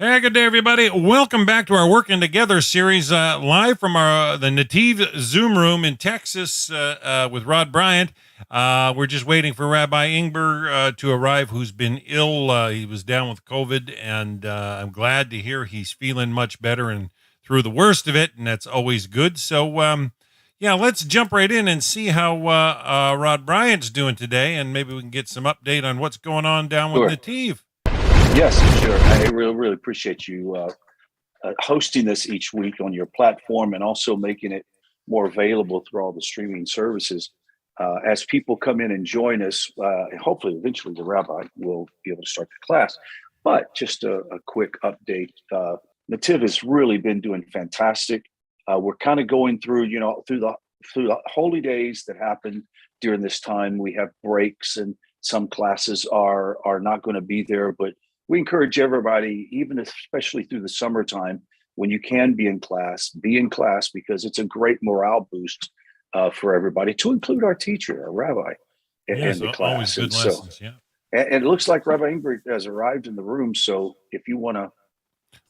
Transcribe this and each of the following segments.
Hey, good day, everybody. Welcome back to our Working Together series, live from the Netiv Zoom room in Texas with Rod Bryant. We're just waiting for Rabbi Ingber to arrive, who's been ill. He was down with COVID, and I'm glad to hear he's feeling much better and through the worst of it, and that's always good. So, yeah, let's jump right in and see how Rod Bryant's doing today, and maybe we can get some update on what's going on down with Sure. Netiv. Yes, sure. I really appreciate you hosting this each week on your platform and also making it more available through all the streaming services. As people come in and join us, hopefully eventually the rabbi will be able to start the class. But just a quick update. Netiv has really been doing fantastic. We're kind of going through, through the holy days that happen during this time. We have breaks and some classes are not going to be there, but we encourage everybody, especially through the summertime, when you can be in class because it's a great morale boost for everybody, to include our teacher, our rabbi, in the class. Always good lessons, yeah. And it looks like Rabbi Ingber has arrived in the room, so if you want to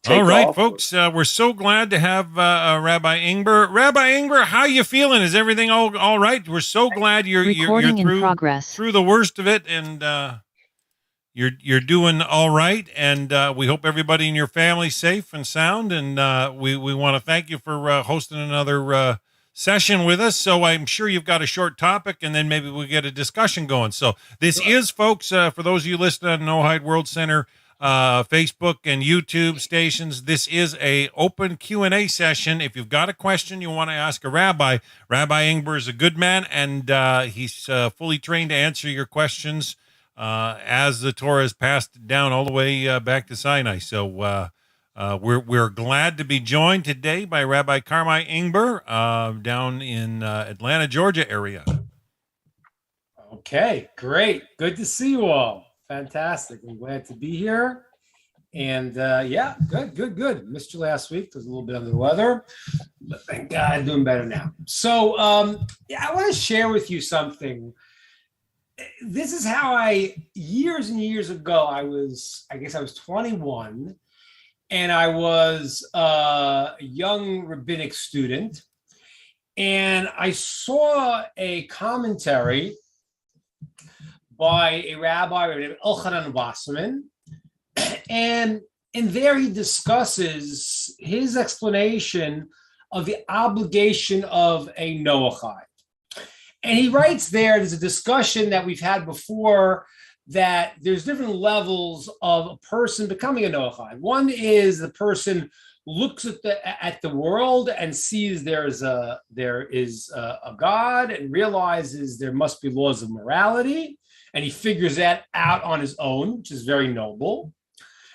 all right, folks, we're so glad to have Rabbi Ingber. Rabbi Ingber, how you feeling? Is everything all right? We're so glad you're through the worst of it, and you're doing all right. And we hope everybody in your family's safe and sound. And we want to thank you for hosting another session with us. So I'm sure you've got a short topic, and then maybe we'll get a discussion going. So this is, folks, for those of you listening on No Hide World Center, Facebook and YouTube stations, this is a open Q&A session. If you've got a question you want to ask a rabbi, Rabbi Ingber is a good man, and he's fully trained to answer your questions as the Torah is passed down all the way back to Sinai. So we're glad to be joined today by Rabbi Karmi Ingber down in Atlanta, Georgia area. Okay, great. Good to see you all. Fantastic. I'm glad to be here. And yeah, good. Missed you last week. Was a little bit under the weather, but thank God I'm doing better now. So yeah, I want to share with you something. This is how years and years ago, I was 21, and I was a young rabbinic student, and I saw a commentary by a rabbi named Elchanan Wasserman, and in there he discusses his explanation of the obligation of a Noachide. And he writes there's a discussion that we've had before, that there's different levels of a person becoming a Noachide. One is the person looks at the world and sees there is a God and realizes there must be laws of morality, and he figures that out on his own, which is very noble.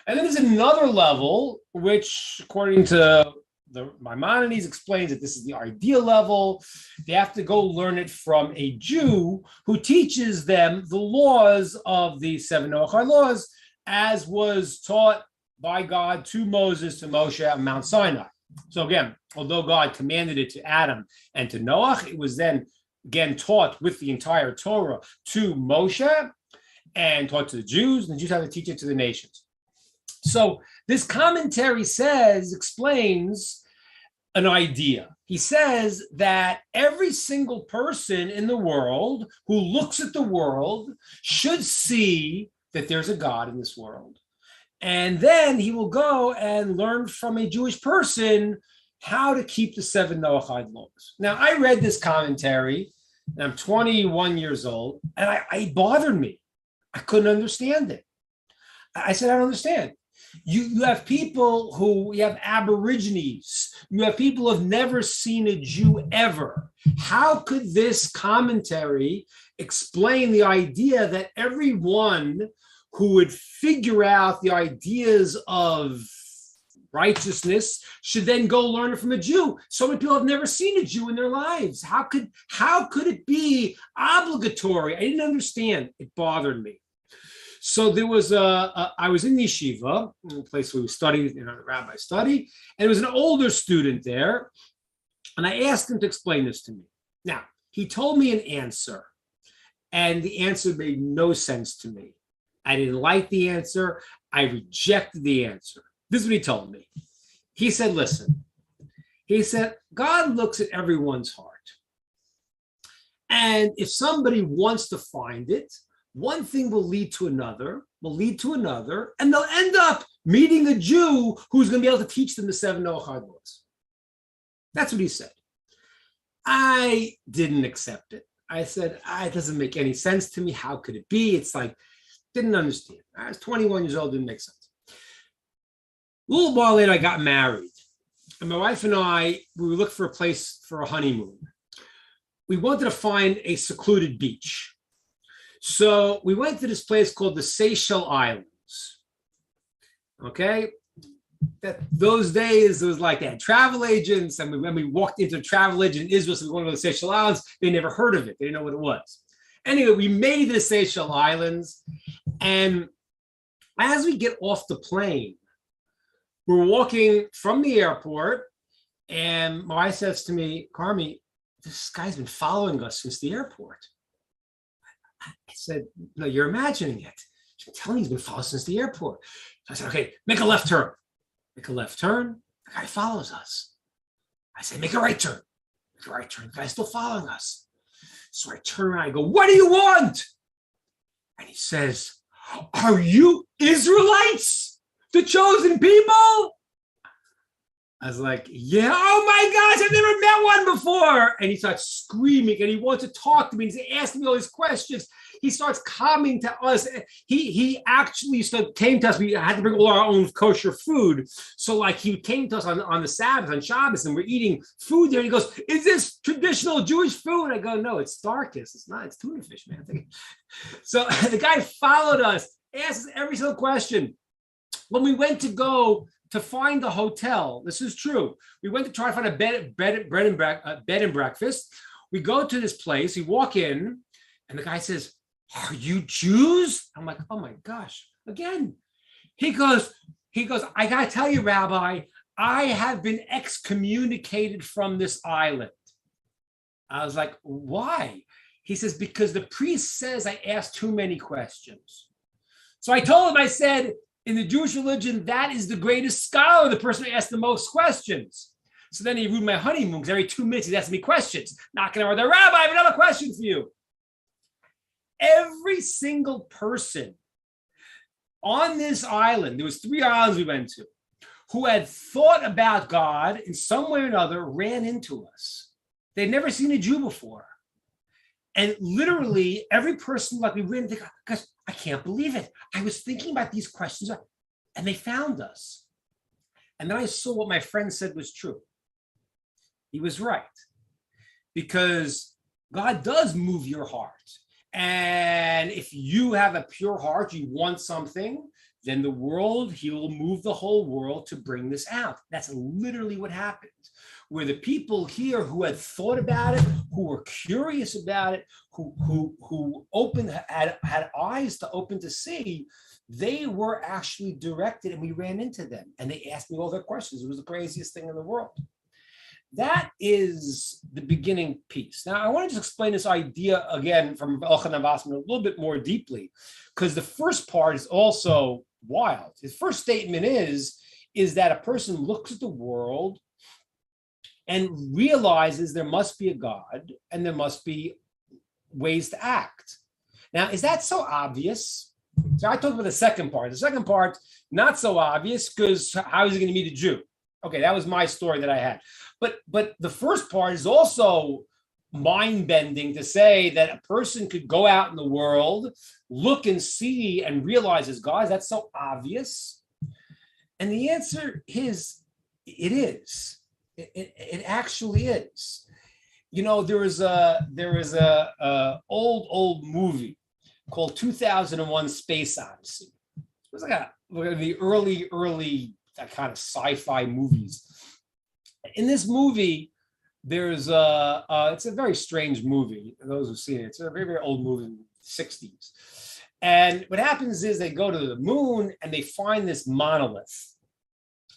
And then there's another level, which according to the Maimonides explains that this is the ideal level. They have to go learn it from a Jew who teaches them the laws of the 7 Noachide laws, as was taught by God to Moses, to Moshe at Mount Sinai. So again, although God commanded it to Adam and to Noach, it was then again taught with the entire Torah to Moshe and taught to the Jews, and the Jews have to teach it to the nations. So this commentary explains an idea. He says that every single person in the world who looks at the world should see that there's a God in this world. And then he will go and learn from a Jewish person how to keep the 7 Noachide laws. Now, I read this commentary, and I'm 21 years old, and it bothered me. I couldn't understand it. I said, I don't understand. You have people you have Aborigines, you have people who have never seen a Jew ever. How could this commentary explain the idea that everyone who would figure out the ideas of righteousness should then go learn it from a Jew? So many people have never seen a Jew in their lives. How could it be obligatory? I didn't understand. It bothered me. So there was I was in yeshiva, a place where we studied, the rabbi study, and there was an older student there, and I asked him to explain this to me. Now, he told me an answer, and the answer made no sense to me. I didn't like the answer. I rejected the answer. This is what he told me. He said, listen, he said, God looks at everyone's heart. And if somebody wants to find it, one thing will lead to another, and they'll end up meeting a Jew who's going to be able to teach them the 7 Noahide laws. That's what he said. I didn't accept it. I said, it doesn't make any sense to me. How could it be? It's like, didn't understand. I was 21 years old, didn't make sense. A little while later, I got married. And my wife and I, we were looking for a place for a honeymoon. We wanted to find a secluded beach. So we went to this place called the Seychelles Islands. Okay? Those days, it was like they had travel agents. And when we walked into a travel agent in Israel, so we wanted to go to the Seychelles Islands, they never heard of it. They didn't know what it was. Anyway, we made it to the Seychelles Islands. And as we get off the plane, we're walking from the airport. And my wife says to me, Karmi, this guy's been following us since the airport. I said, no, you're imagining it. I'm telling you, he's been following us since the airport. So I said, okay, make a left turn. Make a left turn. The guy follows us. I say, make a right turn. Make a right turn. The guy's still following us. So I turn around. I go, what do you want? And he says, are you Israelites? The chosen people? I was like, yeah, oh my gosh, I've never met one before. And he starts screaming and he wants to talk to me. He's asking me all these questions. He starts coming to us. He actually came to us. We had to bring all our own kosher food. So like he came to us on the Sabbath, on Shabbos, and we're eating food there. And he goes, is this traditional Jewish food? I go, no, it's Starkist. It's not. It's tuna fish, man. So the guy followed us, asked us every single question. When we went to go to find the hotel, this is true. We went to try to find a bed and breakfast. We go to this place. We walk in, and the guy says, "Are you Jews?" I'm like, "Oh my gosh!" Again, he goes. I gotta tell you, Rabbi, I have been excommunicated from this island. I was like, "Why?" He says, "Because the priest says I asked too many questions." So I told him, I said, in the Jewish religion, that is the greatest scholar, the person who asked the most questions. So then he ruined my honeymoon because every 2 minutes he's asking me questions. Knocking over the Rabbi, I have another question for you. Every single person on this island, there was 3 islands we went to, who had thought about God in some way or another, ran into us. They'd never seen a Jew before. And literally every person, like we ran into, because I can't believe it. I was thinking about these questions and they found us. And then I saw what my friend said was true. He was right. Because God does move your heart. And if you have a pure heart, you want something, then the world, he will move the whole world to bring this out. That's literally what happened. Where the people here who had thought about it, who were curious about it, who opened, had eyes to open to see, they were actually directed, and we ran into them. And they asked me all their questions. It was the craziest thing in the world. That is the beginning piece. Now, I want to just explain this idea again from Elchanan Wasserman a little bit more deeply, because the first part is also wild. His first statement is that a person looks at the world and realizes there must be a God and there must be ways to act. Now, is that so obvious? So I talked about the second part. The second part, not so obvious, because how is he going to meet a Jew? Okay, that was my story that I had. But the first part is also mind-bending to say that a person could go out in the world, look and see and realize as God. That's so obvious. And the answer is, it is. It actually is. You know, there is a old movie called 2001: Space Odyssey. It was like the early kind of sci-fi movies. In this movie, there's it's a very strange movie. Those who've seen it, it's a very, very old movie in the 60s. And what happens is they go to the moon and they find this monolith.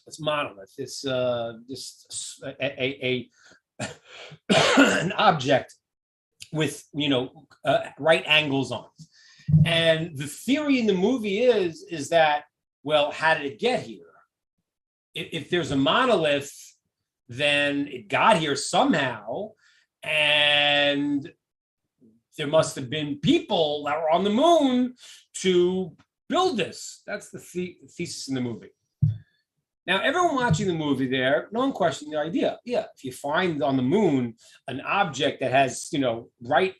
It's an object with right angles on it. And the theory in the movie is that, well, how did it get here? if there's a monolith, then it got here somehow, and there must have been people that were on the moon to build this. That's the thesis in the movie. Now, everyone watching the movie there, no one questioned the idea. Yeah, if you find on the moon an object that has, right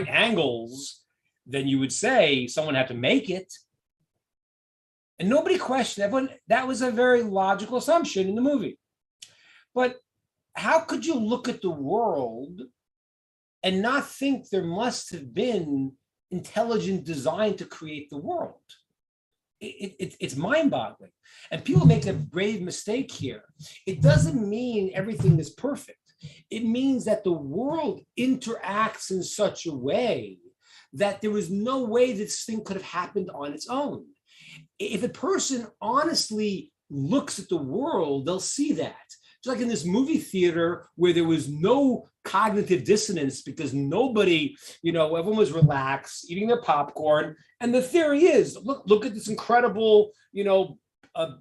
angles, then you would say someone had to make it. And nobody questioned everyone. That was a very logical assumption in the movie. But how could you look at the world and not think there must have been intelligent design to create the world? It's mind-boggling. And people make a grave mistake here. It doesn't mean everything is perfect. It means that the world interacts in such a way that there was no way this thing could have happened on its own. If a person honestly looks at the world, they'll see that. Just like in this movie theater where there was no cognitive dissonance because nobody, everyone was relaxed, eating their popcorn. And the theory is, look at this incredible,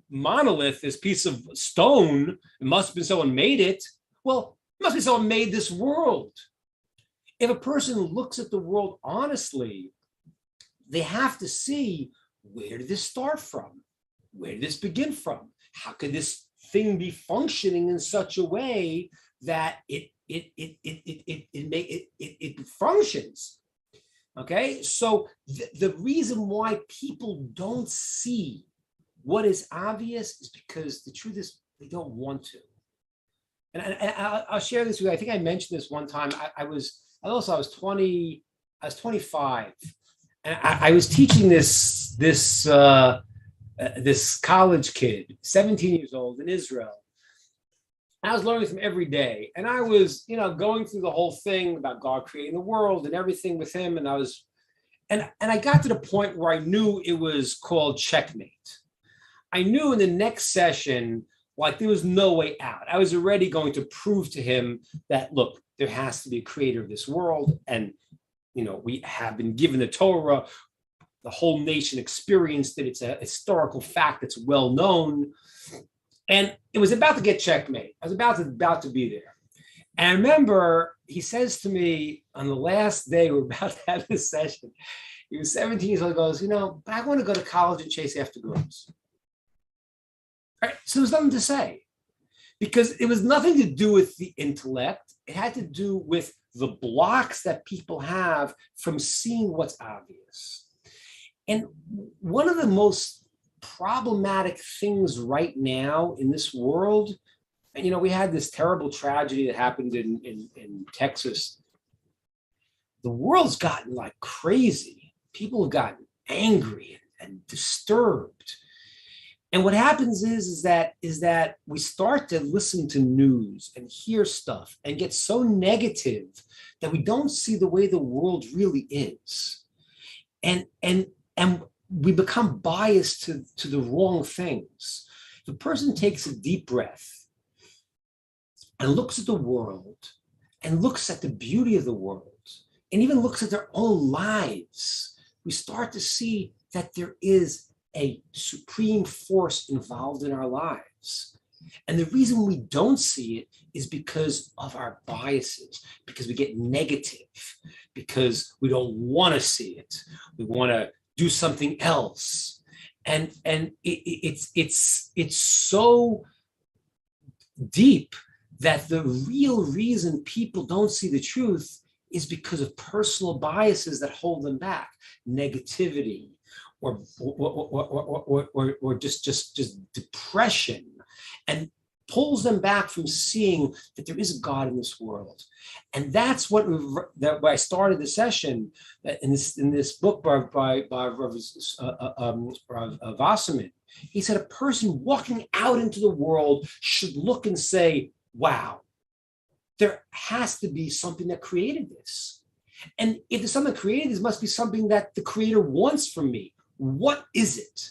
monolith, this piece of stone. It must have been someone made it. Well, it must be someone made this world. If a person looks at the world honestly, they have to see, where did this start from? Where did this begin from? How could this thing be functioning in such a way that it functions? Okay, so the reason why people don't see what is obvious is because the truth is they don't want to. And I'll share this with you. I think I mentioned this one time. I was 25, and I was teaching this college kid, 17 years old, in Israel. I was learning from him every day, and I was, going through the whole thing about God creating the world and everything with him. And I got to the point where I knew it was called Checkmate. I knew in the next session, there was no way out. I was already going to prove to him that, look, there has to be a creator of this world, and we have been given the Torah. The whole nation experienced it. It's a historical fact that's well known. And it was about to get checkmate. I was about to be there. And I remember he says to me on the last day we're about to have this session, he was 17 years old, he goes, but I want to go to college and chase after girls. All right, so there was nothing to say, because it was nothing to do with the intellect. It had to do with the blocks that people have from seeing what's obvious. And one of the most problematic things right now in this world, and we had this terrible tragedy that happened in Texas. The world's gotten like crazy. People have gotten angry and disturbed. And what happens is that we start to listen to news and hear stuff and get so negative that we don't see the way the world really is. And we become biased to the wrong things. If a person takes a deep breath and looks at the world and looks at the beauty of the world and even looks at their own lives, we start to see that there is a supreme force involved in our lives. And the reason we don't see it is because of our biases, because we get negative, because we don't want to see it. We want to do something else. And it's so deep that the real reason people don't see the truth is because of personal biases that hold them back, negativity, or just depression, and pulls them back from seeing that there is a God in this world. And that's what I started the session in this book by Rav Wasserman. He said a person walking out into the world should look and say, wow, there has to be something that created this. And if there's something that created this, must be something that the creator wants from me. What is it?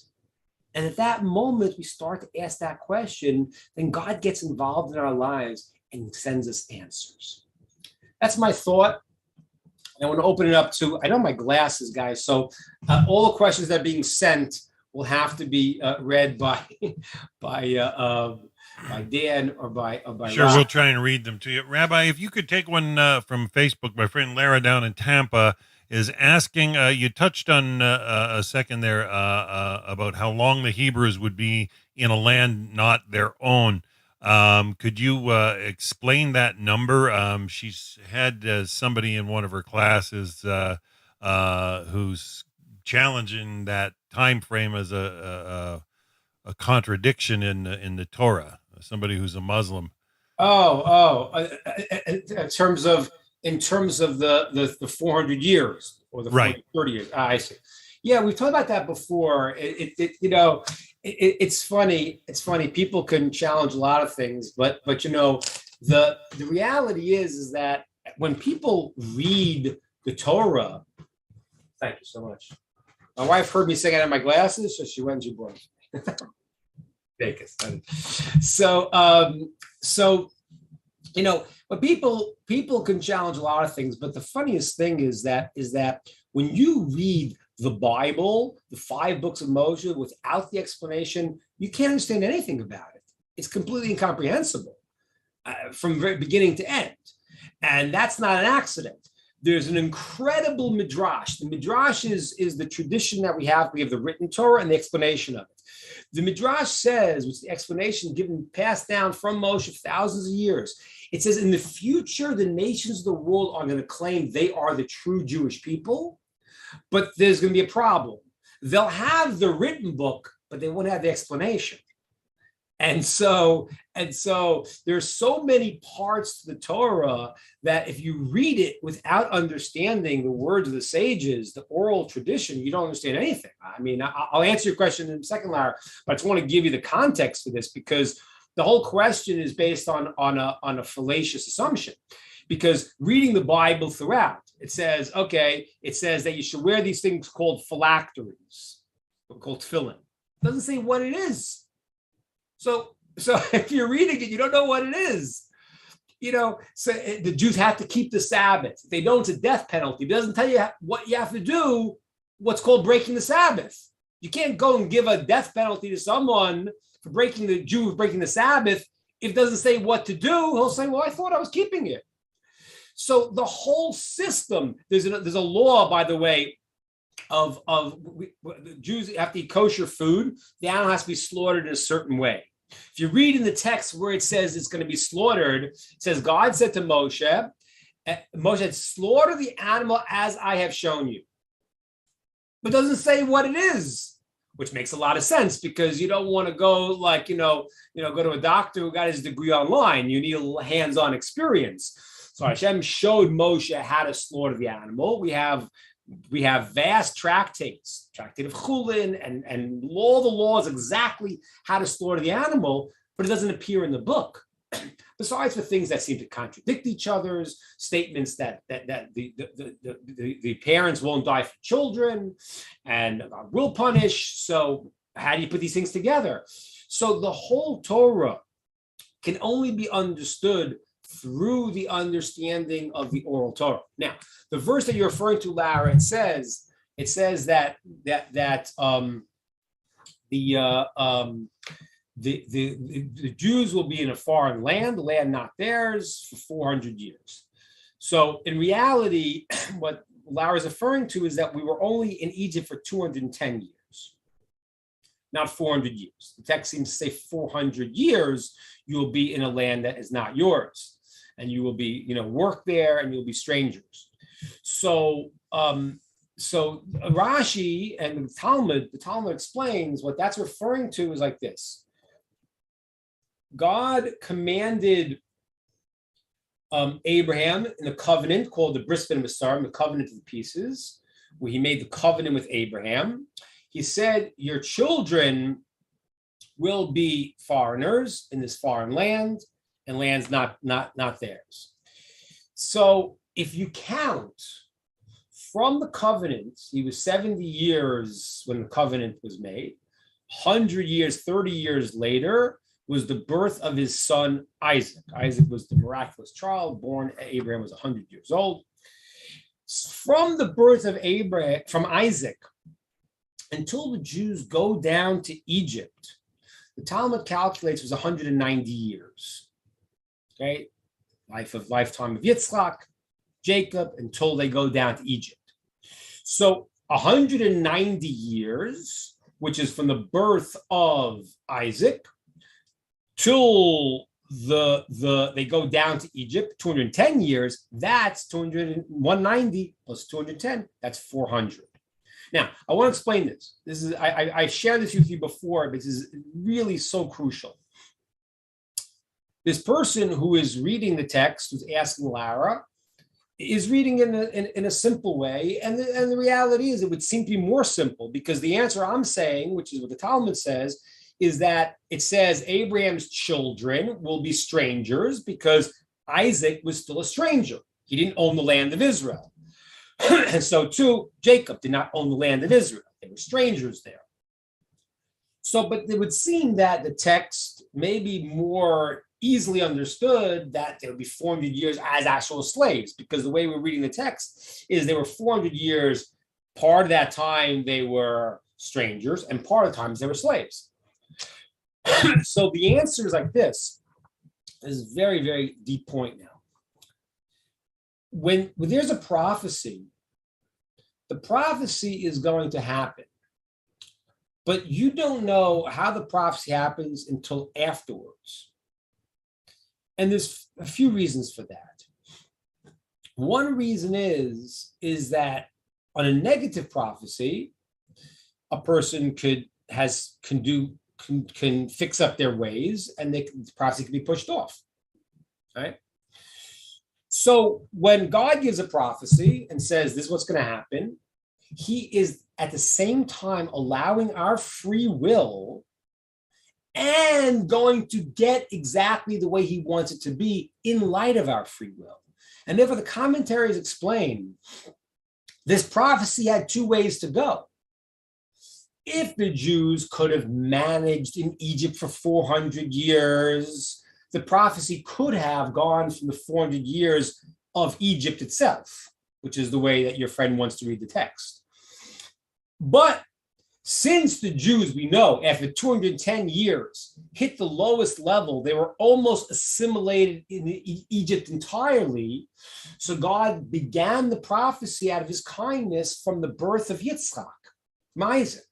And at that moment, we start to ask that question, then God gets involved in our lives and sends us answers. That's my thought. I want to open it up to, I know my glasses, guys, so all the questions that are being sent will have to be read by Dan or by Sure, Rob. we'll try and read them to you. Rabbi, if you could take one from Facebook, my friend Lara down in Tampa is asking, you touched on a second there about how long the Hebrews would be in a land not their own. Could you explain that number? She's had somebody in one of her classes who's challenging that time frame as a contradiction in the Torah. Somebody who's a Muslim. In terms of the 400 years or the 30 years. I see. Yeah, we've talked about that before. It's funny. It's funny. People can challenge a lot of things, but the reality is that when people read the Torah, thank you so much. My wife heard me saying I had my glasses, so she went and she brought them. Vegas. But people can challenge a lot of things, but the funniest thing is that when you read the Bible, the 5 books of Moshe, without the explanation, you can't understand anything about it. It's completely incomprehensible from very beginning to end. And that's not an accident. There's an incredible midrash. The midrash is the tradition that we have. We have the written Torah and the explanation of it. The midrash says, which is the explanation passed down from Moshe for thousands of years, it says in the future, the nations of the world are going to claim they are the true Jewish people, but there's going to be a problem. They'll have the written book, but they won't have the explanation. And so there's so many parts to the Torah that if you read it without understanding the words of the sages, the oral tradition, you don't understand anything. I mean, I'll answer your question in a second, Lara, but I just want to give you the context for this because the whole question is based on a fallacious assumption. Because reading the Bible throughout, it says that you should wear these things called phylacteries, called tefillin. It doesn't say what it is. So if you're reading it, you don't know what it is. So the Jews have to keep the Sabbath. If they don't, it's a death penalty. It doesn't tell you what you have to do, what's called breaking the Sabbath. You can't go and give a death penalty to someone for breaking the Sabbath. If it doesn't say what to do, he'll say, well, I thought I was keeping it. So the whole system, there's a law, by the way, of the Jews have to eat kosher food. The animal has to be slaughtered in a certain way. If you read in the text where it says it's going to be slaughtered, it says God said to Moshe, slaughter the animal as I have shown you. But it doesn't say what it is, which makes a lot of sense because you don't want to go go to a doctor who got his degree online. You need a little hands-on experience. So Hashem showed Moshe how to slaughter the animal. We have vast tractates, tractate of Chulin, and all the laws exactly how to slaughter the animal, but it doesn't appear in the book. Besides for things that seem to contradict each other's statements that the parents won't die for children and God will punish. So how do you put these things together? So the whole Torah can only be understood through the understanding of the oral Torah. Now, the verse that you're referring to, Lara, it says that the Jews will be in a foreign land, the land not theirs, for 400 years. So in reality, what Lara is referring to is that we were only in Egypt for 210 years, not 400 years. The text seems to say 400 years, you will be in a land that is not yours. And you will be, work there, and you'll be strangers. So Rashi and the Talmud explains what that's referring to is like this. God commanded Abraham in a covenant called the Bris Ben Besarim, the covenant of the pieces, where he made the covenant with Abraham. He said, your children will be foreigners in this foreign land, and land's not theirs. So if you count from the covenant, he was 70 years when the covenant was made. 100 years, 30 years later was the birth of his son Isaac. Isaac was the miraculous child born. Abraham was 100 years old. From the birth of Abraham, from Isaac until the Jews go down to Egypt. The Talmud calculates it was 190 years. Okay, lifetime of Yitzchak, Jacob, until they go down to Egypt. So 190 years, which is from the birth of Isaac till they go down to Egypt, 210 years, that's 190 plus 210, that's 400. Now, I want to explain this. This is I shared this with you before, but this is really so crucial. This person who is reading the text, who's asking Lara, is reading in a simple way. And the reality is it would seem to be more simple, because the answer I'm saying, which is what the Talmud says, is that it says Abraham's children will be strangers because Isaac was still a stranger. He didn't own the land of Israel. And so too, Jacob did not own the land of Israel. They were strangers there. So, but it would seem that the text may be more easily understood that there would be 400 years as actual slaves, because the way we're reading the text is they were 400 years. Part of that time they were strangers, and part of the times they were slaves. So the answer is like this. This is a very, very deep point now. When there's a prophecy, the prophecy is going to happen, but you don't know how the prophecy happens until afterwards. And there's a few reasons for that. One reason is that on a negative prophecy, a person can fix up their ways, and the prophecy can be pushed off. Right? So when God gives a prophecy and says this is what's going to happen, he is at the same time allowing our free will and going to get exactly the way he wants it to be in light of our free will. And therefore the commentaries explain this prophecy had two ways to go. If the Jews could have managed in Egypt for 400 years, the prophecy could have gone from the 400 years of Egypt itself, which is the way that your friend wants to read the text. But since the Jews, we know, after 210 years, hit the lowest level, they were almost assimilated in Egypt entirely. So God began the prophecy out of his kindness from the birth of Yitzchak, from Isaac.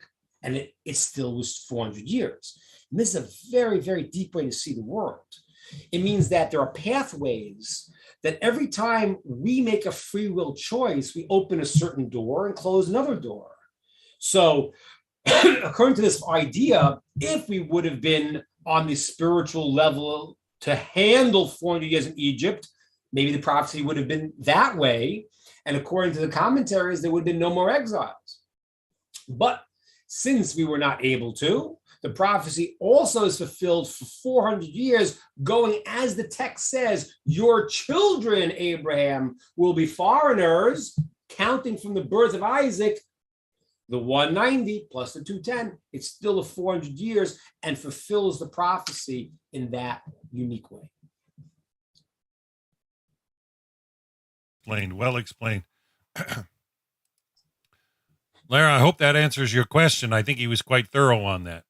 And it still was 400 years. And this is a very, very deep way to see the world. It means that there are pathways that every time we make a free will choice, we open a certain door and close another door. So according to this idea, if we would have been on the spiritual level to handle 400 years in Egypt, maybe the prophecy would have been that way. And according to the commentaries, there would have been no more exiles. But since we were not able to, the prophecy also is fulfilled for 400 years, going as the text says, your children, Abraham, will be foreigners, counting from the birth of Isaac, the 190 plus the 210, it's still a 400 years and fulfills the prophecy in that unique way. Well explained. Lara, I hope that answers your question. I think he was quite thorough on that.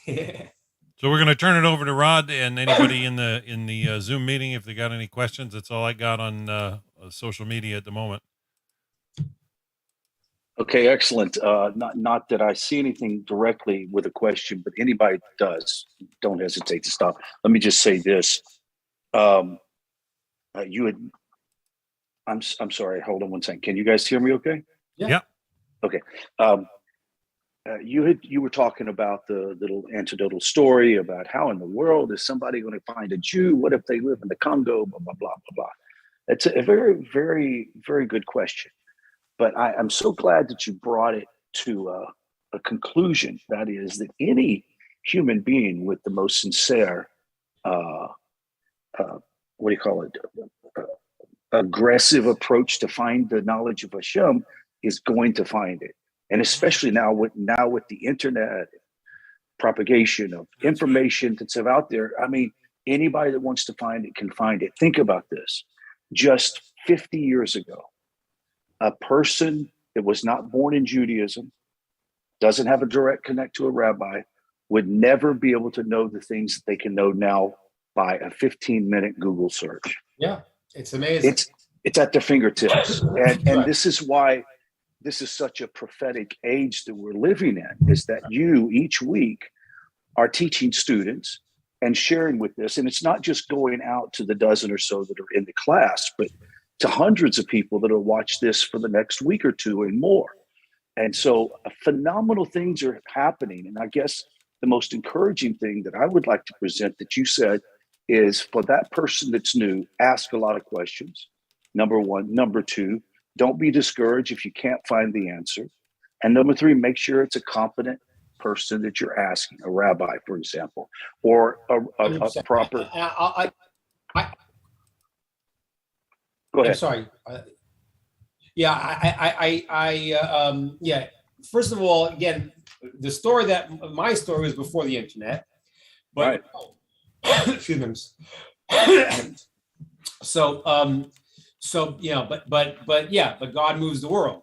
So we're going to turn it over to Rod and anybody in the Zoom meeting if they got any questions. That's all I got on social media at the moment. Okay, excellent. Not that I see anything directly with a question, but anybody does, don't hesitate to stop. Let me just say this. I'm sorry. Hold on one second. Can you guys hear me? Okay. Yeah. Okay. You were talking about the little anecdotal story about how in the world is somebody going to find a Jew? What if they live in the Congo? Blah blah blah blah blah. It's a very, very, very good question. But I'm so glad that you brought it to a conclusion. That is that any human being with the most sincere, aggressive approach to find the knowledge of Hashem is going to find it. And especially now with the internet, propagation of information that's out there. I mean, anybody that wants to find it can find it. Think about this. Just 50 years ago, a person that was not born in Judaism, doesn't have a direct connect to a rabbi, would never be able to know the things that they can know now by a 15-minute Google search. Yeah, it's amazing. It's at their fingertips. And Right. this is why this is such a prophetic age that we're living in, is that you each week are teaching students and sharing with this. And it's not just going out to the dozen or so that are in the class, but to hundreds of people that will watch this for the next week or two and more. And so phenomenal things are happening. And I guess the most encouraging thing that I would like to present that you said is, for that person that's new, ask a lot of questions. Number one. Number two, don't be discouraged if you can't find the answer. And number three, make sure it's a competent person that you're asking, a rabbi, for example, or a proper. Go ahead. I'm sorry. Yeah. First of all, again, my story was before the internet, but right. Excuse me. So but God moves the world.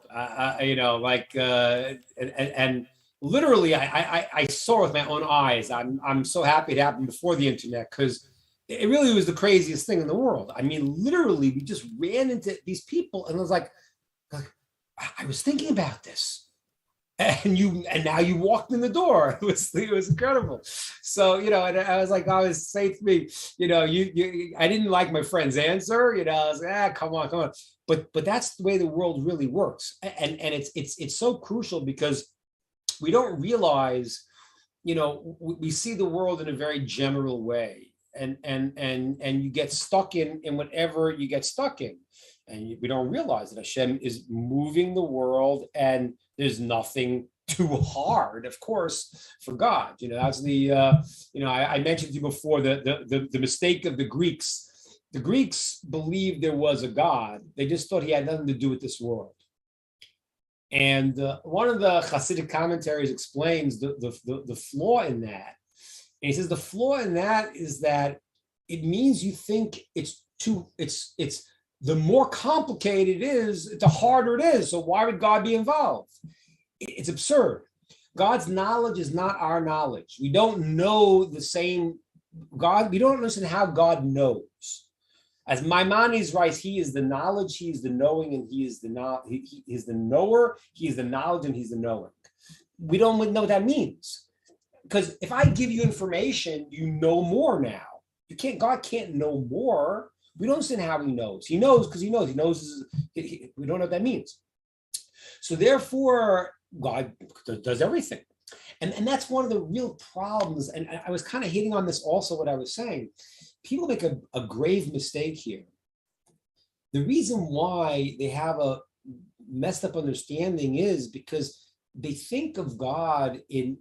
And literally, I saw it with my own eyes. I'm so happy it happened before the internet, because it really was the craziest thing in the world. I mean, literally, we just ran into these people, and it was like I was thinking about this. And now you walked in the door. It was incredible. So, and I was like, I was saying to me, I didn't like my friend's answer. I was like, come on. But that's the way the world really works. And it's so crucial, because we don't realize, we see the world in a very general way, and you get stuck in whatever you get stuck in. And we don't realize that Hashem is moving the world, and there's nothing too hard, of course, for God. That's the, I mentioned to you before the mistake of the Greeks. The Greeks believed there was a God. They just thought he had nothing to do with this world. And one of the Hasidic commentaries explains the flaw in that. And he says the flaw in that is that it means you think it's the more complicated it is, the harder it is. So why would God be involved? It's absurd. God's knowledge is not our knowledge. We don't know the same God. We don't understand how God knows. As Maimonides writes, he is the knowledge, he is the knowing, and he is the knower, he is the knowledge, and he's the knowing. We don't know what that means. Because if I give you information, you know more now. God can't know more. We don't understand how he knows. He knows because he knows. He knows. We don't know what that means. So therefore, God does everything. And that's one of the real problems. And I was kind of hitting on this also, what I was saying. People make a grave mistake here. The reason why they have a messed up understanding is because they think of God in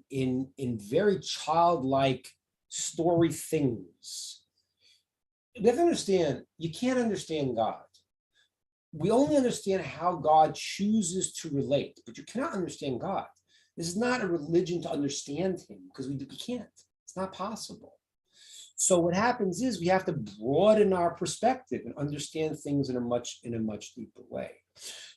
very childlike story things. We have to understand, you can't understand God. We only understand how God chooses to relate, but you cannot understand God. This is not a religion to understand him, because we can't. It's not possible. So what happens is we have to broaden our perspective and understand things in a much deeper way.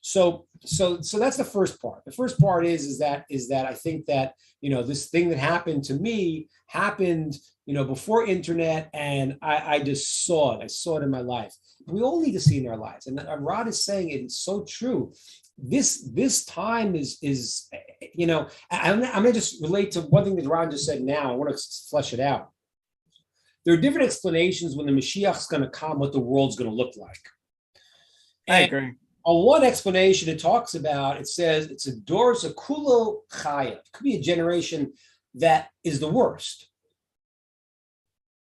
So that's the first part. The first part is that I think that this thing that happened to me happened before internet, and I just saw it. I saw it in my life. We all need to see it in our lives, and Rod is saying it. It's so true. This time is I'm going to just relate to one thing that Rod just said. Now I want to flesh it out. There are different explanations when the Mashiach is going to come, what the world's going to look like. I agree. On one explanation, it talks about, it says, it's a kulo chaya. It could be a generation that is the worst.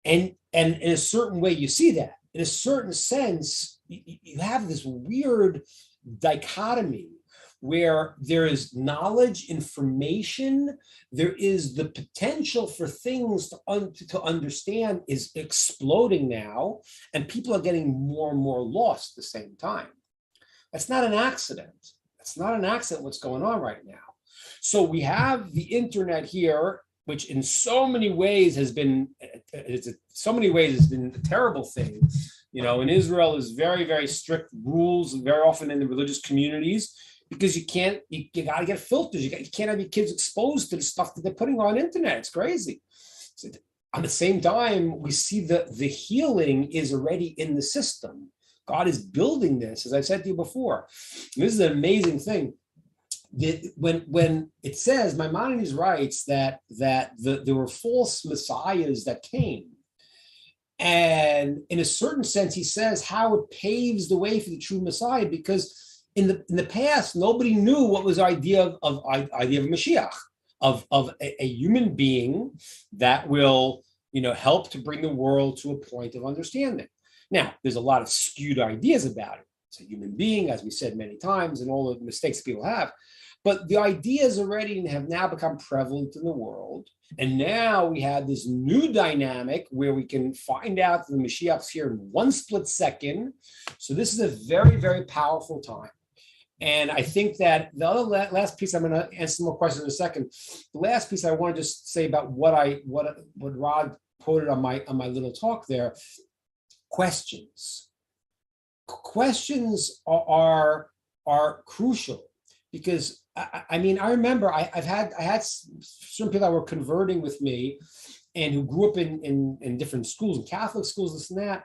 And in a certain way, you see that. In a certain sense, you have this weird dichotomy where there is knowledge, information, there is the potential for things to understand is exploding now, and people are getting more and more lost at the same time. That's not an accident. That's not an accident what's going on right now. So we have the internet here, which in so many ways has been a terrible thing. In Israel, is very, very strict rules, very often in the religious communities. because you got to get filters. You can't have your kids exposed to the stuff that they're putting on the internet. It's crazy. So at the same time, we see that the healing is already in the system. God is building this, as I said to you before. This is an amazing thing. When it says, Maimonides writes that there were false messiahs that came. And in a certain sense, he says how it paves the way for the true Messiah, because in the past, nobody knew what was the idea of Mashiach, of a human being that will, help to bring the world to a point of understanding. Now, there's a lot of skewed ideas about it. It's a human being, as we said many times, and all the mistakes people have. But the ideas already have now become prevalent in the world. And now we have this new dynamic where we can find out that the Mashiach's here in one split second. So this is a very, very powerful time. And I think that the other last piece, I'm going to answer more questions in a second. The last piece I want to just say about what Rod quoted on my little talk there. Questions are crucial, because I remember I had some people that were converting with me and who grew up in different schools, in Catholic schools, this and that.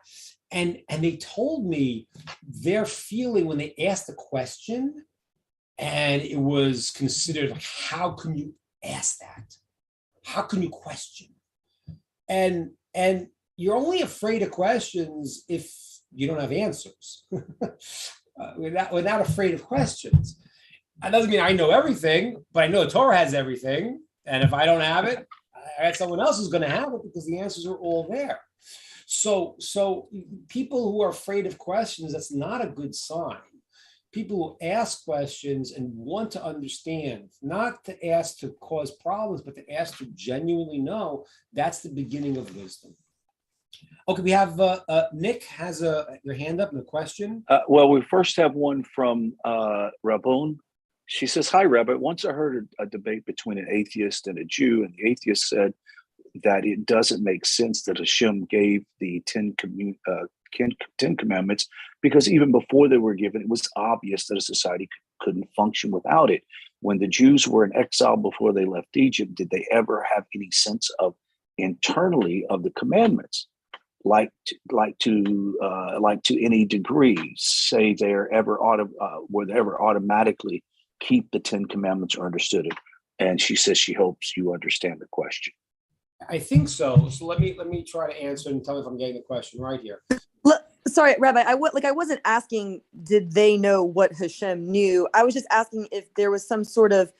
And they told me their feeling when they asked a question, and it was considered like, how can you ask that? How can you question? And you're only afraid of questions if you don't have answers. We're not afraid of questions. That doesn't mean I know everything, but I know the Torah has everything. And if I don't have it, someone else is going to have it, because the answers are all there. So people who are afraid of questions, that's not a good sign. People who ask questions and want to understand, not to ask to cause problems, but to ask to genuinely know, that's the beginning of wisdom. Okay, we have Nick has your hand up and a question. Well, we first have one from Rabon. She says, "Hi, Rabbi. Once I heard a debate between an atheist and a Jew, and the atheist said that it doesn't make sense that Hashem gave the Ten Commandments, because even before they were given, it was obvious that a society couldn't function without it. When the Jews were in exile before they left Egypt, did they ever have any sense of internally of the commandments, like to any degree? Say were they ever automatically keep the Ten Commandments or understood it?" And she says she hopes you understand the question. I think so. So let me try to answer and tell me if I'm getting the question right here. Sorry, Rabbi. I wasn't asking did they know what Hashem knew. I was just asking if there was some sort of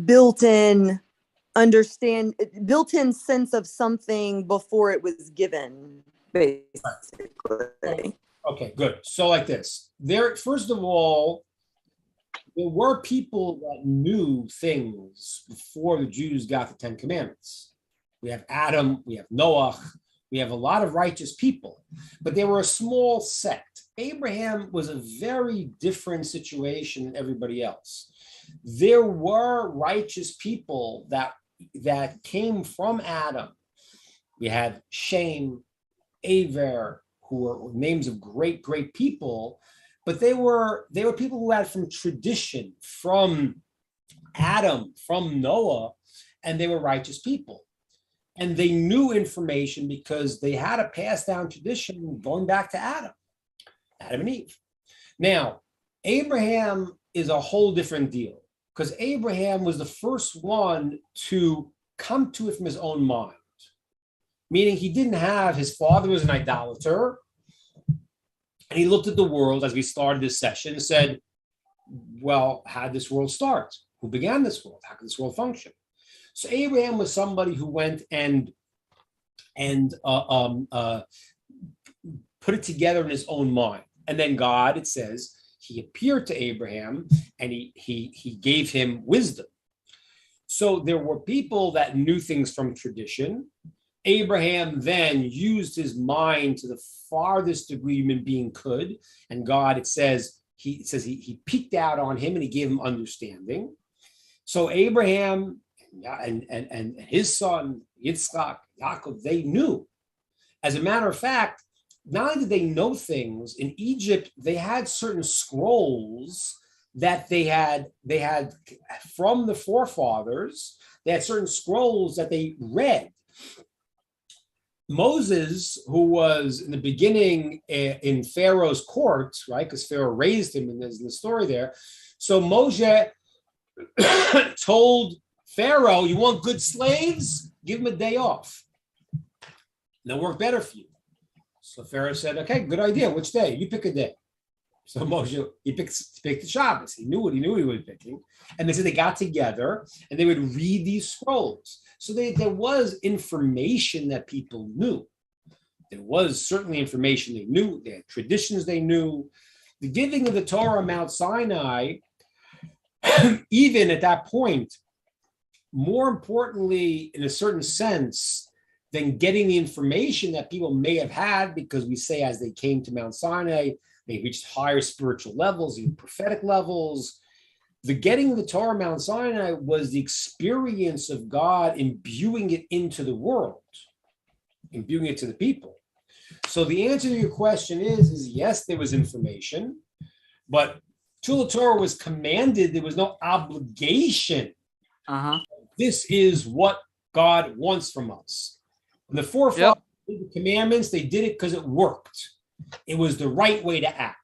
built-in sense of something before it was given, basically. Okay, good. So like this. First of all, there were people that knew things before the Jews got the Ten Commandments. We have Adam, we have Noah, we have a lot of righteous people, but they were a small sect. Abraham was a very different situation than everybody else. There were righteous people that came from Adam. We had Shem, Aver, who were names of great, great people, but they were people who had from tradition, from Adam, from Noah, and they were righteous people. And they knew information because they had a passed down tradition going back to Adam and Eve. Now, Abraham is a whole different deal, because Abraham was the first one to come to it from his own mind, meaning he didn't have, his father was an idolater, and he looked at the world as we started this session and said, well, how did this world start? Who began this world? How could this world function? So Abraham was somebody who went and put it together in his own mind. And then God, it says, he appeared to Abraham and he gave him wisdom. So there were people that knew things from tradition. Abraham then used his mind to the farthest degree human being could. And God, it says, he peeked out on him and he gave him understanding. So Abraham and his son, Yitzchak, Yaakov, they knew. As a matter of fact, not only did they know things, in Egypt, they had certain scrolls that they had from the forefathers. They had certain scrolls that they read. Moses, who was in the beginning in Pharaoh's court, right? Because Pharaoh raised him, and there's the story there. So Moshe told Pharaoh, "You want good slaves? Give them a day off. They'll work better for you." So Pharaoh said, "Okay, good idea. Which day? You pick a day." So Moshe, he picked the Shabbos. He knew what he was picking. And they said they got together and they would read these scrolls. So there was information that people knew. There was certainly information they knew. They had traditions they knew. The giving of the Torah on Mount Sinai, even at that point, more importantly, in a certain sense, than getting the information that people may have had, because we say as they came to Mount Sinai, they reached higher spiritual levels, even prophetic levels. The getting the Torah Mount Sinai was the experience of God imbuing it into the world, imbuing it to the people. So the answer to your question is yes, there was information, but till the Torah was commanded, there was no obligation. This is what God wants from us. When the forefathers did the commandments, they did it because it worked. It was the right way to act.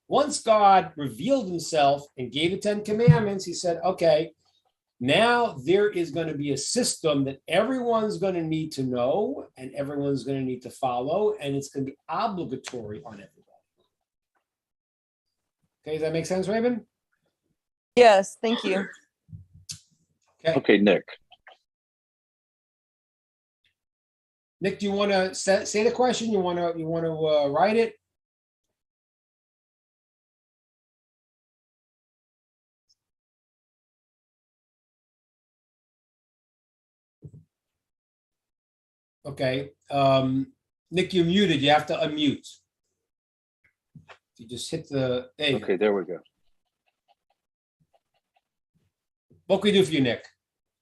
Once God revealed himself and gave the 10 commandments, he said, okay, now there is going to be a system that everyone's going to need to know and everyone's going to need to follow, and it's going to be obligatory on everybody. Okay, does that make sense, Raven? Yes, thank you. Okay, Nick. Nick, do you want to say the question? You want to write it? Okay. Nick, you're muted. You have to unmute. You just hit the. Okay, there we go. What can we do for you, Nick?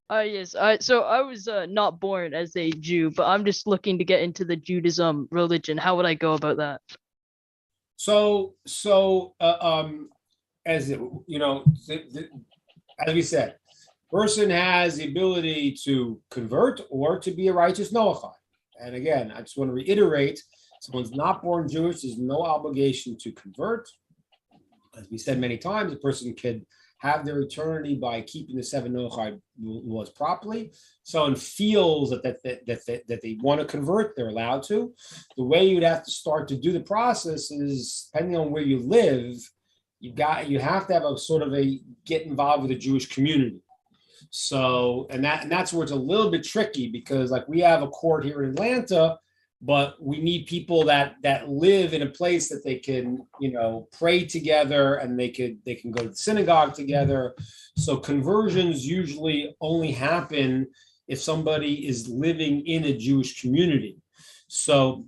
Yes. So I was not born as a Jew, but I'm just looking to get into the Judaism religion. How would I go about that? So, as it, as we said, person has the ability to convert or to be a righteous Noachide. And again, I just want to reiterate: someone's not born Jewish, there's no obligation to convert. As we said many times, a person could have their eternity by keeping the 7 Noachide laws properly. Someone feels that they want to convert, they're allowed to. The way you'd have to start to do the process is, depending on where you live, you have to have a sort of a get involved with a Jewish community. So, and that's where it's a little bit tricky, because like we have a court here in Atlanta, but we need people that live in a place that they can, pray together, and they can go to the synagogue together. So conversions usually only happen if somebody is living in a Jewish community. So,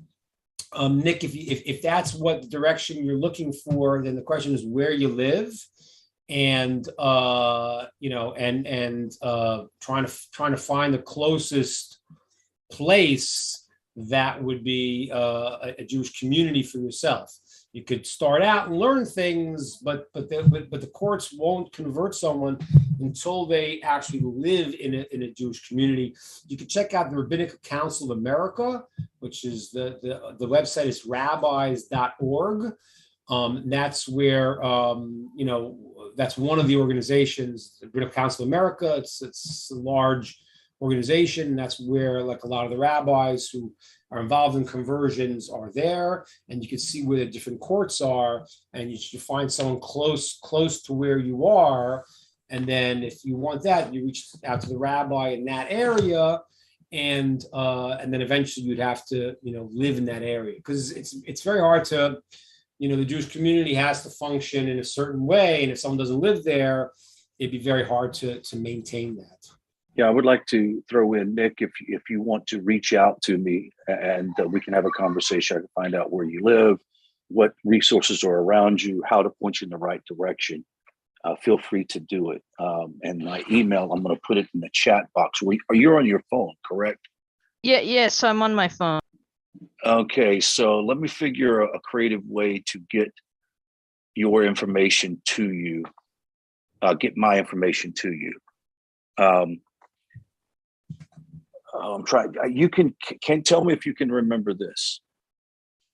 Nick, if that's what direction you're looking for, then the question is where you live, and trying to find the closest place that would be a Jewish community for yourself. You could start out and learn things, but the courts won't convert someone until they actually live in a Jewish community. You can check out the Rabbinic Council of America, which is the website is rabbis.org. That's where that's one of the organizations, the Rabbinic Council of America. It's a large organization, and that's where like a lot of the rabbis who are involved in conversions are there, and you can see where the different courts are, and you should find someone close to where you are, and then if you want that, you reach out to the rabbi in that area, and then eventually you'd have to live in that area, because it's very hard to the Jewish community has to function in a certain way, and if someone doesn't live there, it'd be very hard to maintain that. Yeah, I would like to throw in, Nick, if you want to reach out to me and we can have a conversation. I can find out where you live, what resources are around you, how to point you in the right direction. Feel free to do it. And my email, I'm going to put it in the chat box. You're on your phone, correct? Yes, I'm on my phone. Okay, so let me figure a creative way to get your information to you, get my information to you. I'm trying. You can tell me if you can remember this.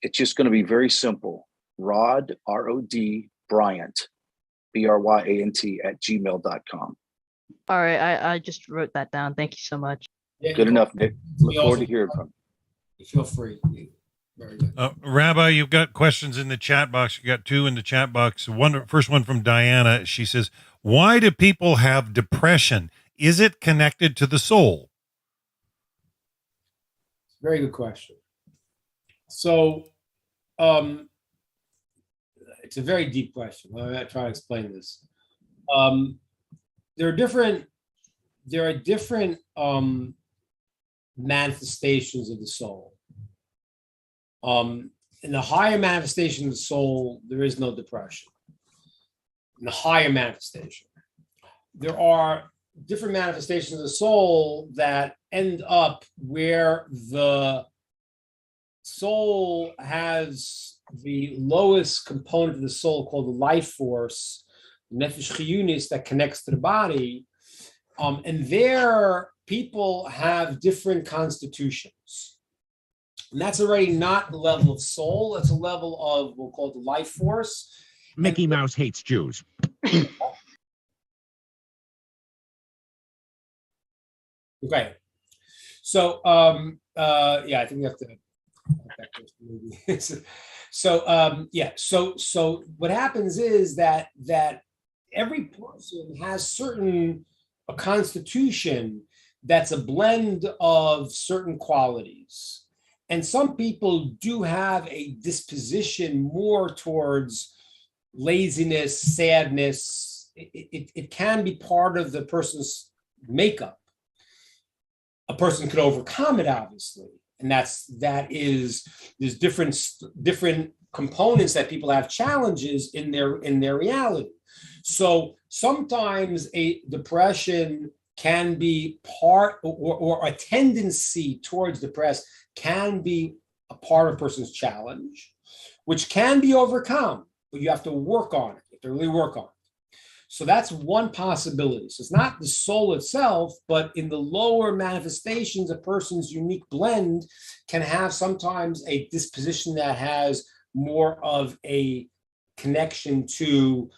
It's just going to be very simple. Rod, R-O-D, Bryant, BRYANT @gmail.com. All right, I just wrote that down. Thank you so much. Yeah, Good enough, Nick. Look forward to hearing from you. Feel free. Very good. Rabbi, you've got questions in the chat box. You got two in the chat box. First one from Diana. She says, "Why do people have depression? Is it connected to the soul?" Very good question. So, it's a very deep question. Let me try to explain this. There are different manifestations of the soul. In the higher manifestation of the soul, there is no depression. In the higher manifestation, there are different manifestations of the soul that end up where the soul has the lowest component of the soul called the life force, nefesh chiyunis, that connects to the body. And there, people have different constitutions. And that's already not the level of soul. That's a level of, we'll call it the life force. Mickey Mouse hates Jews. Okay. So, yeah, I think we have to. So what happens is that every person has a constitution that's a blend of certain qualities. And some people do have a disposition more towards laziness, sadness. It can be part of the person's makeup. A person could overcome it, obviously. And there's different components that people have challenges in their reality. So sometimes a depression can be part, or a tendency towards depression can be a part of a person's challenge, which can be overcome, but you have to work on it. You have to really work on it. So that's one possibility. So it's not the soul itself, but in the lower manifestations, a person's unique blend can have sometimes a disposition that has more of a connection to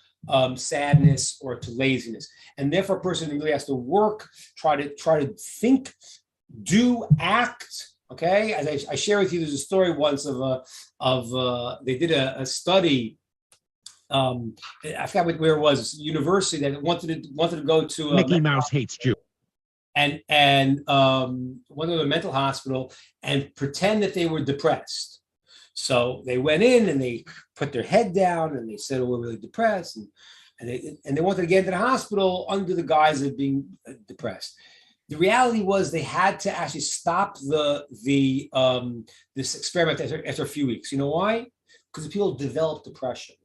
sadness or to laziness. And therefore, a person really has to work, try to think, do, act. Okay, as I share with you, there's a story once they did a study. I forgot where it was, university that wanted to go to Mickey Mouse hates Jews. and went to a mental hospital and pretend that they were depressed. So they went in and they put their head down and they said, "Oh, we're really depressed," and they wanted to get into the hospital under the guise of being depressed. The reality was they had to actually stop this experiment after a few weeks. You know why? Because the people develop depression.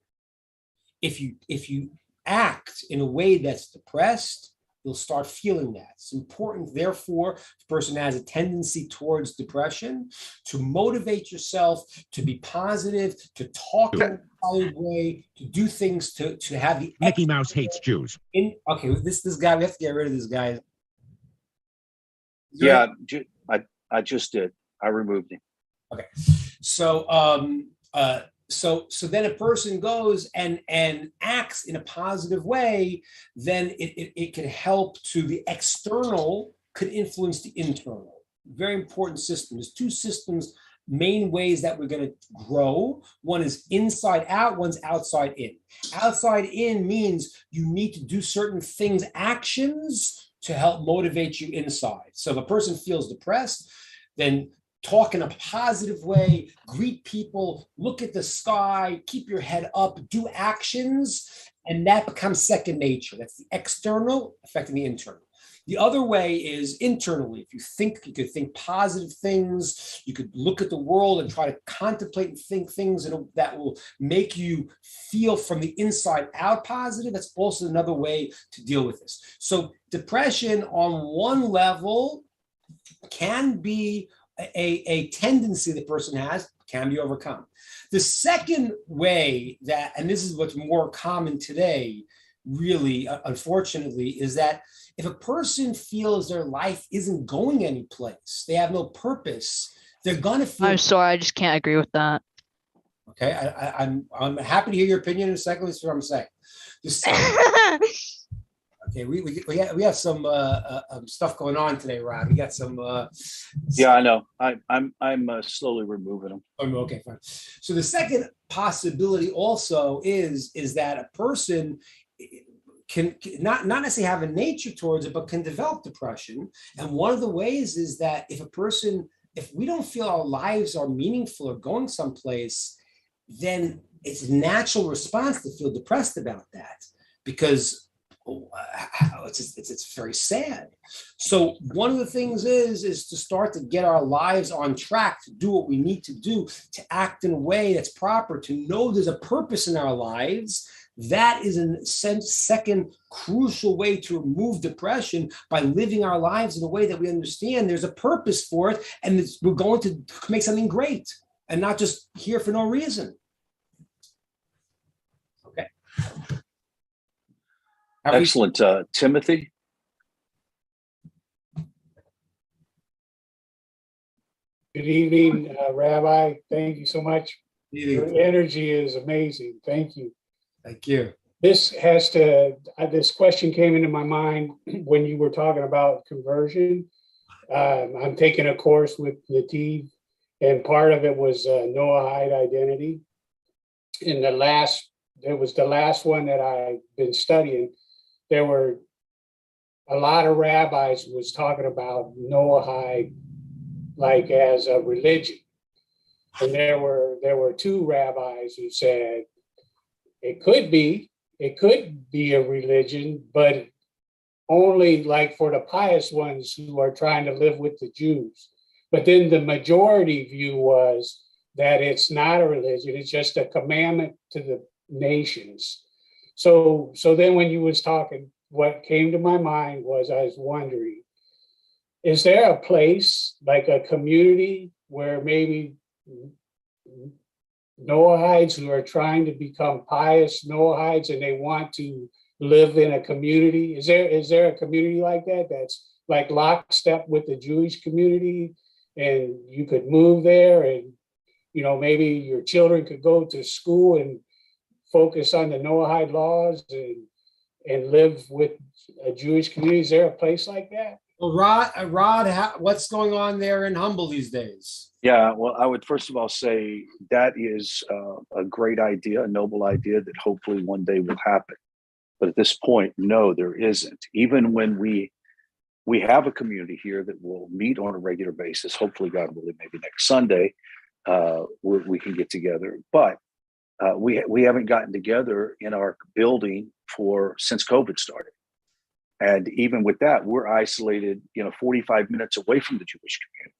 If you act in a way that's depressed, you'll start feeling that. It's important, therefore, if the person has a tendency towards depression, to motivate yourself to be positive, to talk in a solid way, to do things to have the Mickey Mouse hates Jews. Okay, this guy, we have to get rid of this guy. Yeah, I just did. I removed him. Okay, so so then a person goes and acts in a positive way, then it can help to the external, could influence the internal. Very important system. There's two systems, main ways that we're going to grow. One is inside out, one's outside in. Outside in means you need to do certain things, actions, to help motivate you inside. So if a person feels depressed, then talk in a positive way, greet people, look at the sky, keep your head up, do actions, and that becomes second nature. That's the external affecting the internal. The other way is internally. If you could think positive things, you could look at the world and try to contemplate and think things that will make you feel from the inside out positive. That's also another way to deal with this. So depression on one level can be a tendency the person has, can be overcome. The second way that, and this is what's more common today, really, unfortunately, is that if a person feels their life isn't going anyplace, they have no purpose, they're gonna feel. I'm sorry, I just can't agree with that. Okay, I'm happy to hear your opinion in a second. This is what I'm saying. Okay, we have some stuff going on today, Rob. We got some. Yeah, I know. I'm slowly removing them. Okay, fine. So the second possibility also is that a person can not necessarily have a nature towards it, but can develop depression. And one of the ways is that if we don't feel our lives are meaningful or going someplace, then it's a natural response to feel depressed about that, because it's very sad. So one of the things is to start to get our lives on track, to do what we need to do, to act in a way that's proper, to know there's a purpose in our lives. That is, in a sense, second crucial way to remove depression, by living our lives in a way that we understand there's a purpose for it, and we're going to make something great and not just here for no reason. Okay. Excellent. Timothy? Good evening, Rabbi. Thank you so much. Your energy is amazing. Thank you. Thank you. This question came into my mind when you were talking about conversion. I'm taking a course with Netiv, and part of it was Noahide identity. And it was the last one that I've been studying. There were a lot of rabbis was talking about Noahide like as a religion. And there were two rabbis who said it could be a religion, but only like for the pious ones who are trying to live with the Jews. But then the majority view was that it's not a religion, it's just a commandment to the nations. So then when you was talking, what came to my mind was, I was wondering, is there a place, like a community, where maybe Noahides who are trying to become pious Noahides and they want to live in a community? Is there a community like that that's like lockstep with the Jewish community, and you could move there, and maybe your children could go to school and focus on the Noahide laws and live with a Jewish community? Is there a place like that? Well, Rod, what's going on there in Humble these days? Yeah, well, I would first of all say that is a great idea, a noble idea that hopefully one day will happen. But at this point, no, there isn't. Even when we have a community here that will meet on a regular basis, hopefully, God willing, maybe next Sunday, we can get together. But we haven't gotten together in our building since COVID started. And even with that, we're isolated, 45 minutes away from the Jewish community.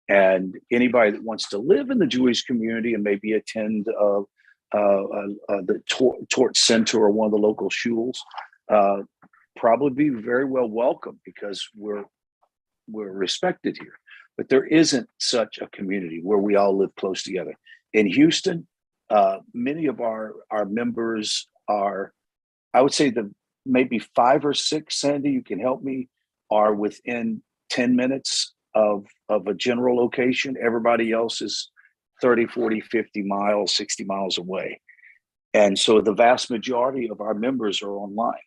And anybody that wants to live in the Jewish community and maybe attend the Torch Center or one of the local shuls, probably be very well welcome, because we're respected here. But there isn't such a community where we all live close together. In Houston, many of our members are, I would say maybe 5 or 6, Sandy, you can help me, are within 10 minutes of a general location. Everybody else is 30, 40, 50 miles, 60 miles away. And so the vast majority of our members are online.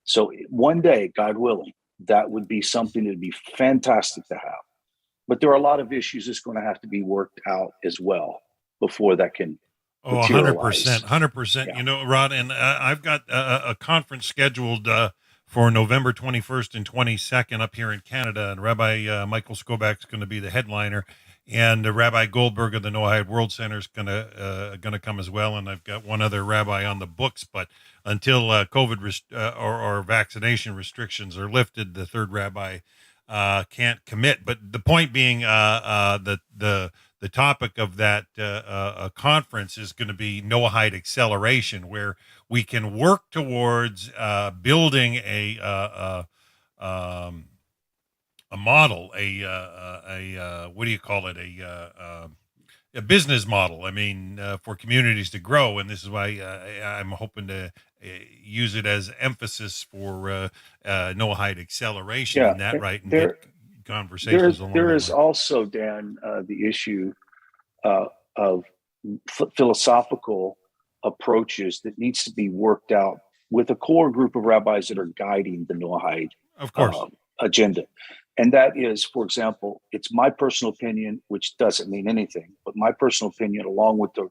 So one day, God willing, that would be something that'd be fantastic to have. But there are a lot of issues that's going to have to be worked out as well before that can. Oh, 100%, 100%. Yeah. Rod, and I've got a conference scheduled for November 21st and 22nd up here in Canada, and Rabbi Michael Skobak's going to be the headliner, and Rabbi Goldberg of the Noahide World Center is going to come as well, and I've got one other rabbi on the books. But until COVID or vaccination restrictions are lifted, the third rabbi can't commit. But the point being, the topic of that conference is going to be Noahide acceleration, where we can work towards building a model, what do you call it? a business model. I mean, for communities to grow, and this is why I'm hoping to use it as emphasis for Noahide acceleration Yeah, in that, right, and get there conversations along there that is line. also, Dan, the issue of philosophical approaches that needs to be worked out with a core group of rabbis that are guiding the Noahide Of course. agenda. And that is, for example, it's my personal opinion, which doesn't mean anything, but my personal opinion, along with the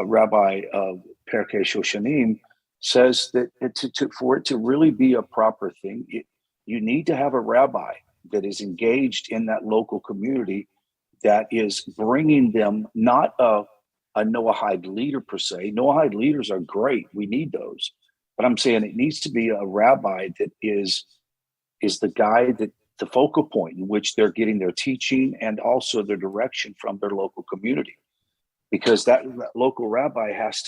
rabbi of Perkei Shoshanim, says that for it to really be a proper thing, you need to have a rabbi that is engaged in that local community, that is bringing them, not a Noahide leader per se. Noahide leaders are great. We need those. But I'm saying it needs to be a rabbi that is the guy, that the focal point in which they're getting their teaching and also their direction from their local community. Because that local rabbi has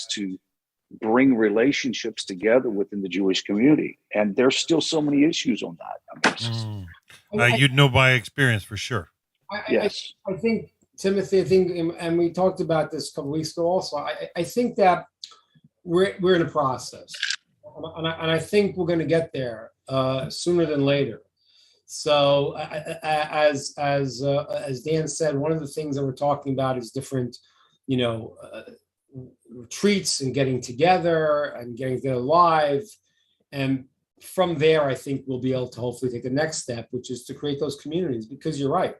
to bring relationships together within the Jewish community. And there's still so many issues on that. I mean, you'd know by experience for sure. Yes. I think, Timothy, and we talked about this a couple weeks ago also, I think that we're in a process. And I think we're going to get there sooner than later. So as Dan said, one of the things that we're talking about is different, retreats and getting together live. And from there, I think we'll be able to hopefully take the next step, which is to create those communities, because you're right.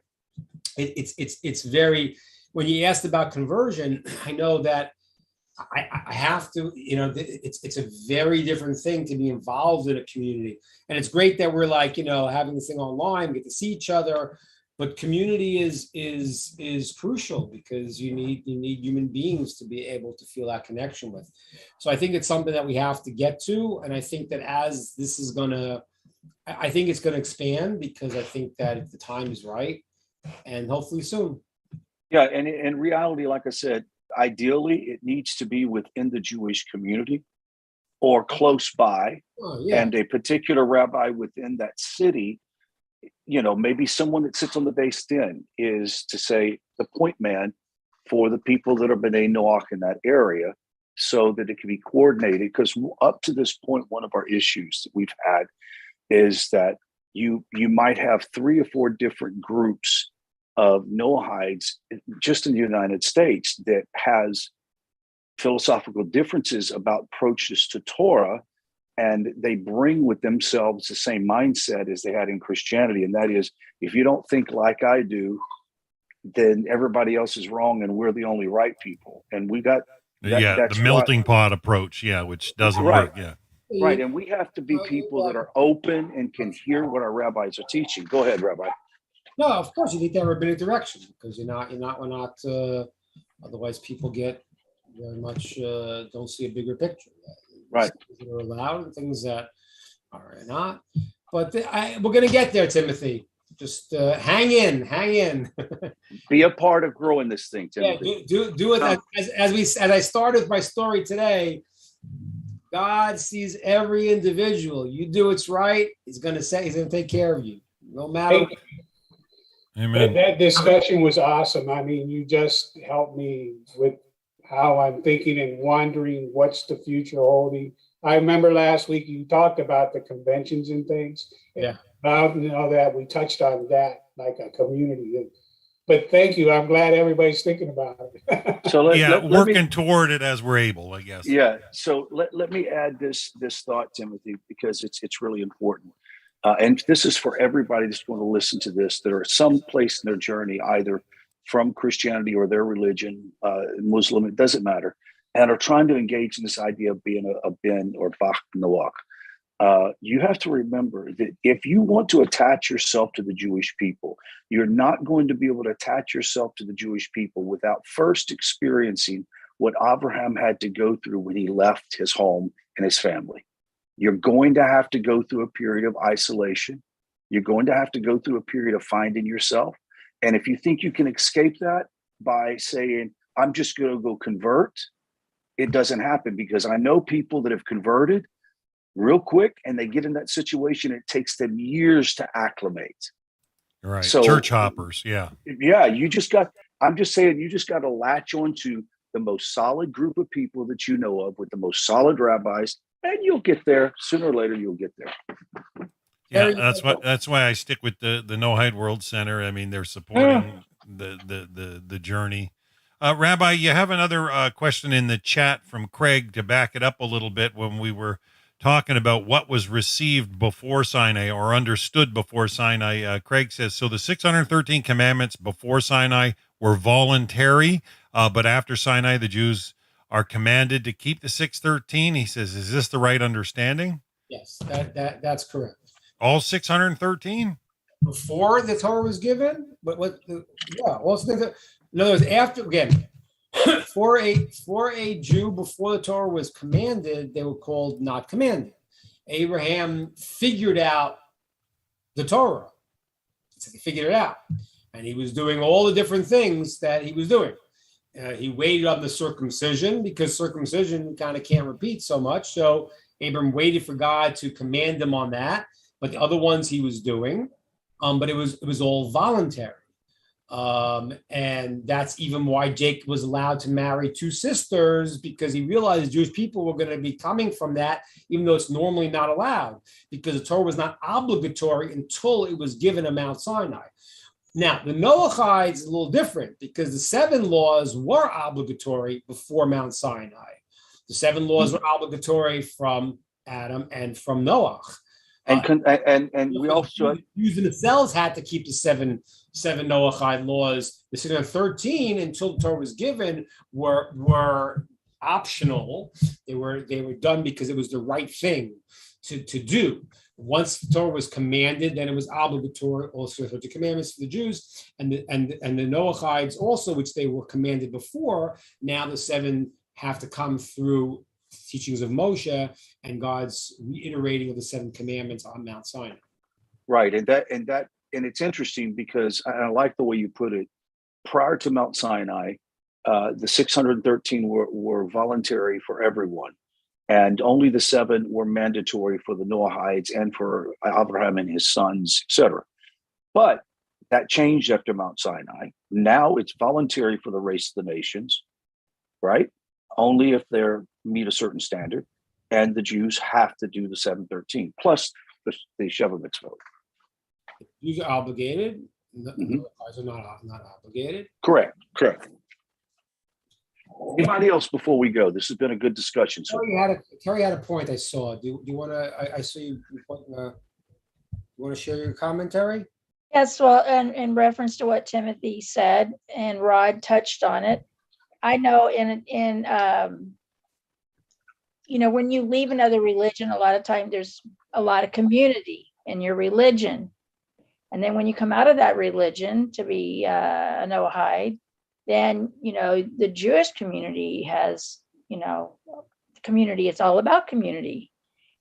It's very, when you asked about conversion, I know that I have to, it's a very different thing to be involved in a community. And it's great that we're having this thing online, get to see each other, but community is crucial, because you need human beings to be able to feel that connection with. So I think it's something that we have to get to. And I think that as this is I think it's going to expand, because I think that the time is right, and hopefully soon. Yeah. And in reality, like I said, ideally, it needs to be within the Jewish community or close by, and a particular rabbi within that city, maybe someone that sits on the base din, is to say the point man for the people that are B'nai Noach in that area, so that it can be coordinated. Because up to this point, one of our issues that we've had is that you might have 3 or 4 different groups of Noahides just in the United States that has philosophical differences about approaches to Torah, and they bring with themselves the same mindset as they had in Christianity, and that is, if you don't think like I do, then everybody else is wrong and we're the only right people. And we got the melting pot approach, which doesn't work. Right. And we have to be people that are open and can hear what our rabbis are teaching. Go ahead, Rabbi. No, of course you need to have rabbinic direction, because we're not. Otherwise, people get very much don't see a bigger picture. Right. Things that are allowed and things that are not. But we're going to get there, Timothy. Just hang in. Be a part of growing this thing, Timothy. Yeah, do it as I started my story today. God sees every individual. You do what's right, He's going to take care of you, no matter. Amen. That discussion was awesome. I mean, you just helped me with how I'm thinking and wondering what's the future holding. I remember last week you talked about the conventions and things. Yeah. That we touched on that, like a community. But thank you. I'm glad everybody's thinking about it. So working toward it as we're able, I guess. Yeah. So let me add this thought, Timothy, because it's really important. And this is for everybody that's going to listen to this, that are some place in their journey, either from Christianity or their religion, Muslim, it doesn't matter, and are trying to engage in this idea of being a Ben or Bach Noach. You have to remember that if you want to attach yourself to the Jewish people, you're not going to be able to attach yourself to the Jewish people without first experiencing what Abraham had to go through when he left his home and his family. You're going to have to go through a period of isolation. You're going to have to go through a period of finding yourself. And if you think you can escape that by saying, I'm just going to go convert, it doesn't happen, because I know people that have converted real quick and they get in that situation. It takes them years to acclimate. Right. So, church hoppers. Yeah. Yeah. You just got, I'm just saying, you just got to latch on to the most solid group of people that you know of with the most solid rabbis, and you'll get there. Sooner or later, you'll get there. Yeah, that's why I stick with the Noahide World Center. I mean, they're supporting the journey. Rabbi, you have another question in the chat from Craig to back it up a little bit when we were talking about what was received before Sinai or understood before Sinai. Craig says, so the 613 commandments before Sinai were voluntary, but after Sinai, the Jews are commanded to keep the 613. He says, is this the right understanding? Yes, that's correct. All 613? Before the Torah was given? In other words, after, again, for a Jew before the Torah was commanded, they were called not commanded. Abraham figured out the Torah. He figured it out. And he was doing all the different things that he was doing. He waited on the circumcision because circumcision kind of can't repeat so much. So Abram waited for God to command him on that. But the other ones he was doing, but it was all voluntary. And that's even why Jacob was allowed to marry two sisters, because he realized Jewish people were going to be coming from that, even though it's normally not allowed, because the Torah was not obligatory until it was given at Mount Sinai. Now, the Noachites is a little different because the 7 laws were obligatory before Mount Sinai. The 7 laws were obligatory from Adam and from Noah. And we also Jews themselves had to keep the seven Noahide laws. The 613 until the Torah was given were optional. They were done because it was the right thing to do. Once the Torah was commanded, then it was obligatory also for the commandments for the Jews and the Noachides also, which they were commanded before. Now the 7 have to come through teachings of Moshe and God's reiterating of the 7 commandments on Mount Sinai. Right, and it's interesting because I like the way you put it. Prior to Mount Sinai, the 613 were voluntary for everyone, and only the 7 were mandatory for the Noahides and for Abraham and his sons, etc. But that changed after Mount Sinai. Now it's voluntary for the rest of the nations, right? Only if they meet a certain standard, and the Jews have to do the 713 plus the Sheva mitzvot. Jews are obligated. The guys are not obligated. Correct. Anybody else before we go? This has been a good discussion. So Terry had a point I saw. Do you want to? I saw you. You want to share your commentary? Yes. Well, and in reference to what Timothy said, and Rod touched on it. I know when you leave another religion, a lot of times there's a lot of community in your religion. And then when you come out of that religion to be a Noahide, then, the Jewish community has, community, it's all about community.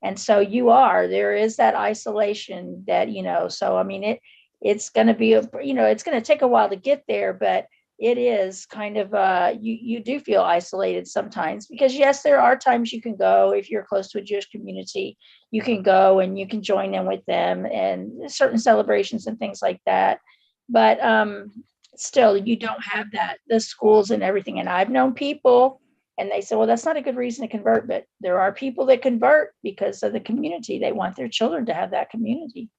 And so there is that isolation that, so, I mean, it's going to be, it's going to take a while to get there, but it is kind of, you do feel isolated sometimes because yes, there are times you can go, if you're close to a Jewish community, you can go and you can join in with them and certain celebrations and things like that. But still, you don't have the schools and everything. And I've known people and they say, well, that's not a good reason to convert, but there are people that convert because of the community. They want their children to have that community.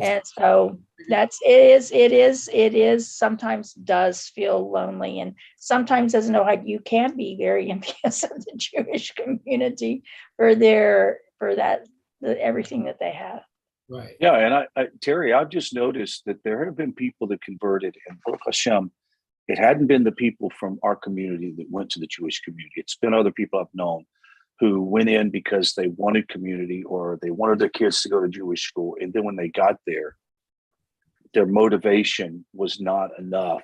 And so it is sometimes does feel lonely. And sometimes as an Noahide, you can be very envious of the Jewish community for everything that they have. Right. Yeah. And Terry, I've just noticed that there have been people that converted, and Baruch Hashem, it hadn't been the people from our community that went to the Jewish community. It's been other people I've known who went in because they wanted community or they wanted their kids to go to Jewish school. And then when they got there, their motivation was not enough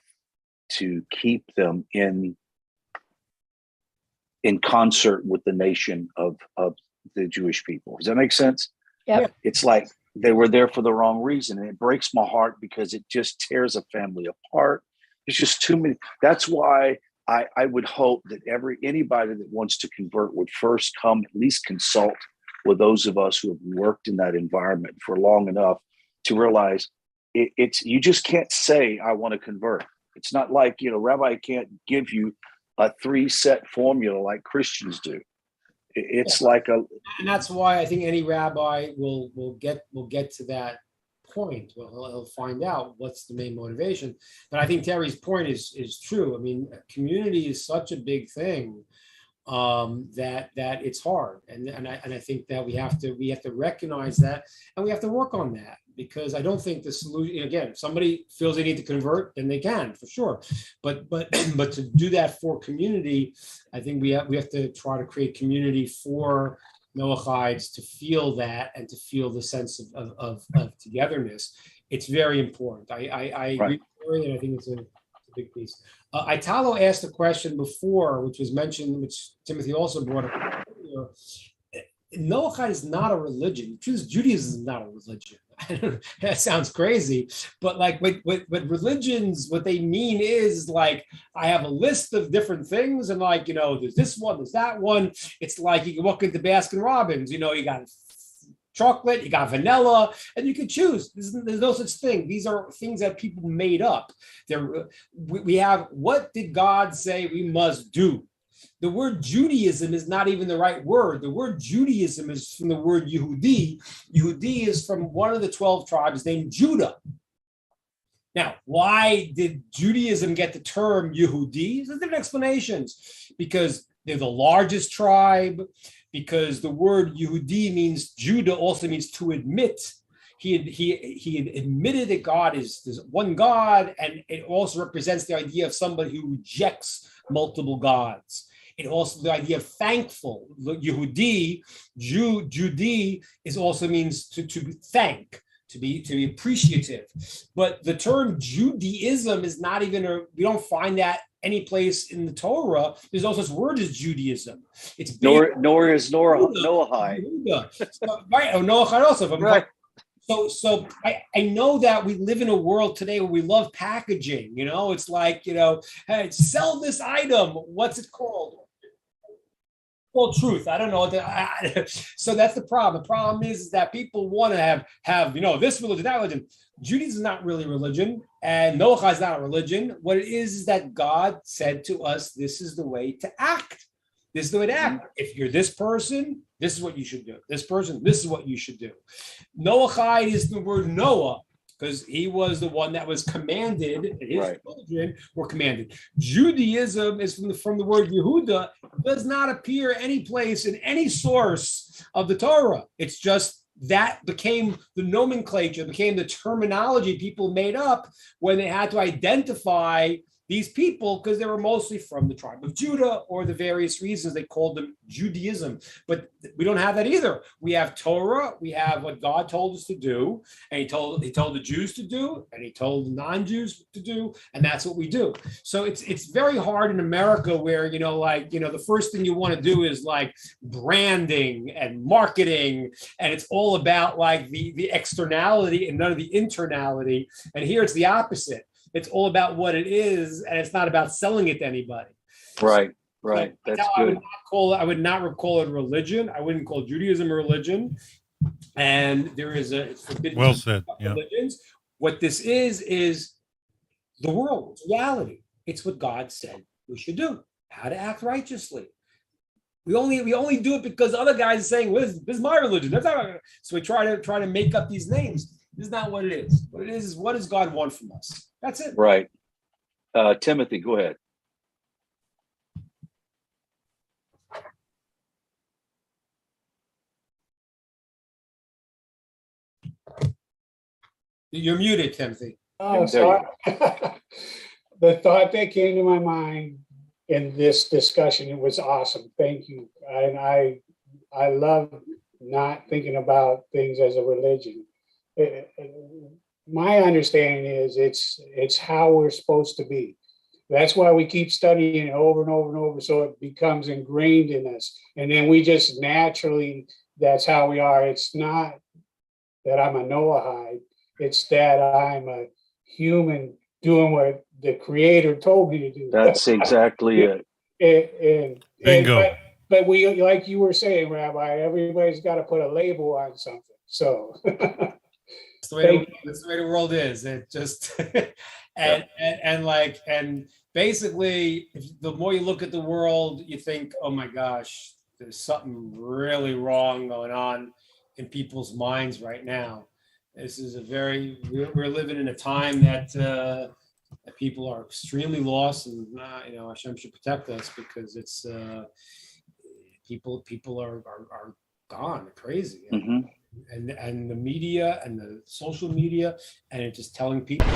to keep them in concert with the nation of the Jewish people. Does that make sense? Yeah. It's like they were there for the wrong reason. And it breaks my heart because it just tears a family apart. There's just too many. That's why I would hope that anybody that wants to convert would first come at least consult with those of us who have worked in that environment for long enough to realize you just can't say I want to convert. It's not like, Rabbi can't give you a 3-set formula like Christians do. It's like and that's why I think any rabbi will get to that point. Well, he'll find out what's the main motivation. But I think Terry's point is true. I mean, community is such a big thing that it's hard, and I think that we have to recognize that, and we have to work on that, because I don't think the solution, again, if somebody feels they need to convert, then they can, for sure, but to do that for community, I think we have to try to create community for Noachides to feel that and to feel the sense of togetherness. It's very important. I agree with Terry, and I think it's a big piece. Italo asked a question before, which was mentioned, which Timothy also brought up earlier. Noachide is not a religion. Judaism is not a religion. That sounds crazy, but like what religions, what they mean is like, I have a list of different things, and like, there's this one, there's that one. It's like you can walk into Baskin Robbins, you got chocolate, you got vanilla, and you can choose. There's no such thing. These are things that people made up. We have, what did God say we must do? The word Judaism is not even the right word. The word Judaism is from the word Yehudi. Yehudi is from one of the 12 tribes named Judah. Now, why did Judaism get the term Yehudi? There's different explanations. Because they're the largest tribe, because the word Yehudi means, Judah also means to admit. He had admitted that God there's one God, and it also represents the idea of somebody who rejects multiple gods. It also, the idea of thankful. Yehudi, Judi, is also means to thank, to be appreciative. But the term Judaism is not even we don't find that any place in the Torah. There's no such word as Judaism. It's nor is Noahide. Right, or Noahide also. Right. So I know that we live in a world today where we love packaging. It's like, hey, sell this item. What's it called? Well, truth. I don't know. So that's the problem. The problem is that people want to have this religion, that religion. Judaism is not really religion, and Noachide is not a religion. What it is that God said to us, this is the way to act. This is the way to act. If you're this person, this is what you should do. This person, this is what you should do. Noachide is the word Noah, because he was the one that was commanded, and his children were commanded. Judaism is from the word Yehuda. It does not appear any place in any source of the Torah. It's just that became the nomenclature, became the terminology people made up when they had to identify these people, because they were mostly from the tribe of Judah, or the various reasons they called them Judaism. But we don't have that either. We have Torah, we have what God told us to do, and he told the Jews to do, and he told the non-Jews to do, and that's what we do. So it's very hard in America where, the first thing you want to do is like branding and marketing, and it's all about like the externality and none of the internality. And here it's the opposite. It's all about what it is, and it's not about selling it to anybody. Right. So That's good. I would not call it religion. I wouldn't call Judaism a religion. And it's forbidden. Well said. Religions. What this is the world. It's reality. It's what God said we should do. How to act righteously. We only do it because other guys are saying, well, this is my religion. That's not. So we try to make up these names. This is not what it is. What it is what does God want from us? That's it. Right. Timothy, go ahead. You're muted, Timothy. Oh, sorry. The thought that came to my mind in this discussion, it was awesome. Thank you. And I love not thinking about things as a religion. My understanding is it's how we're supposed to be. That's why we keep studying it over and over and over, so it becomes ingrained in us. And then we just naturally, that's how we are. It's not that I'm a Noahide. It's that I'm a human doing what the Creator told me to do. That's exactly it. Bingo. But we, like you were saying, Rabbi, everybody's got to put a label on something. So That's the way the world is. It just and basically, the more you look at the world, you think, oh my gosh, there's something really wrong going on in people's minds right now. This is we're living in a time that people are extremely lost, and Hashem should protect us, because it's people are gone crazy. Mm-hmm. And the media and the social media, and it's just telling people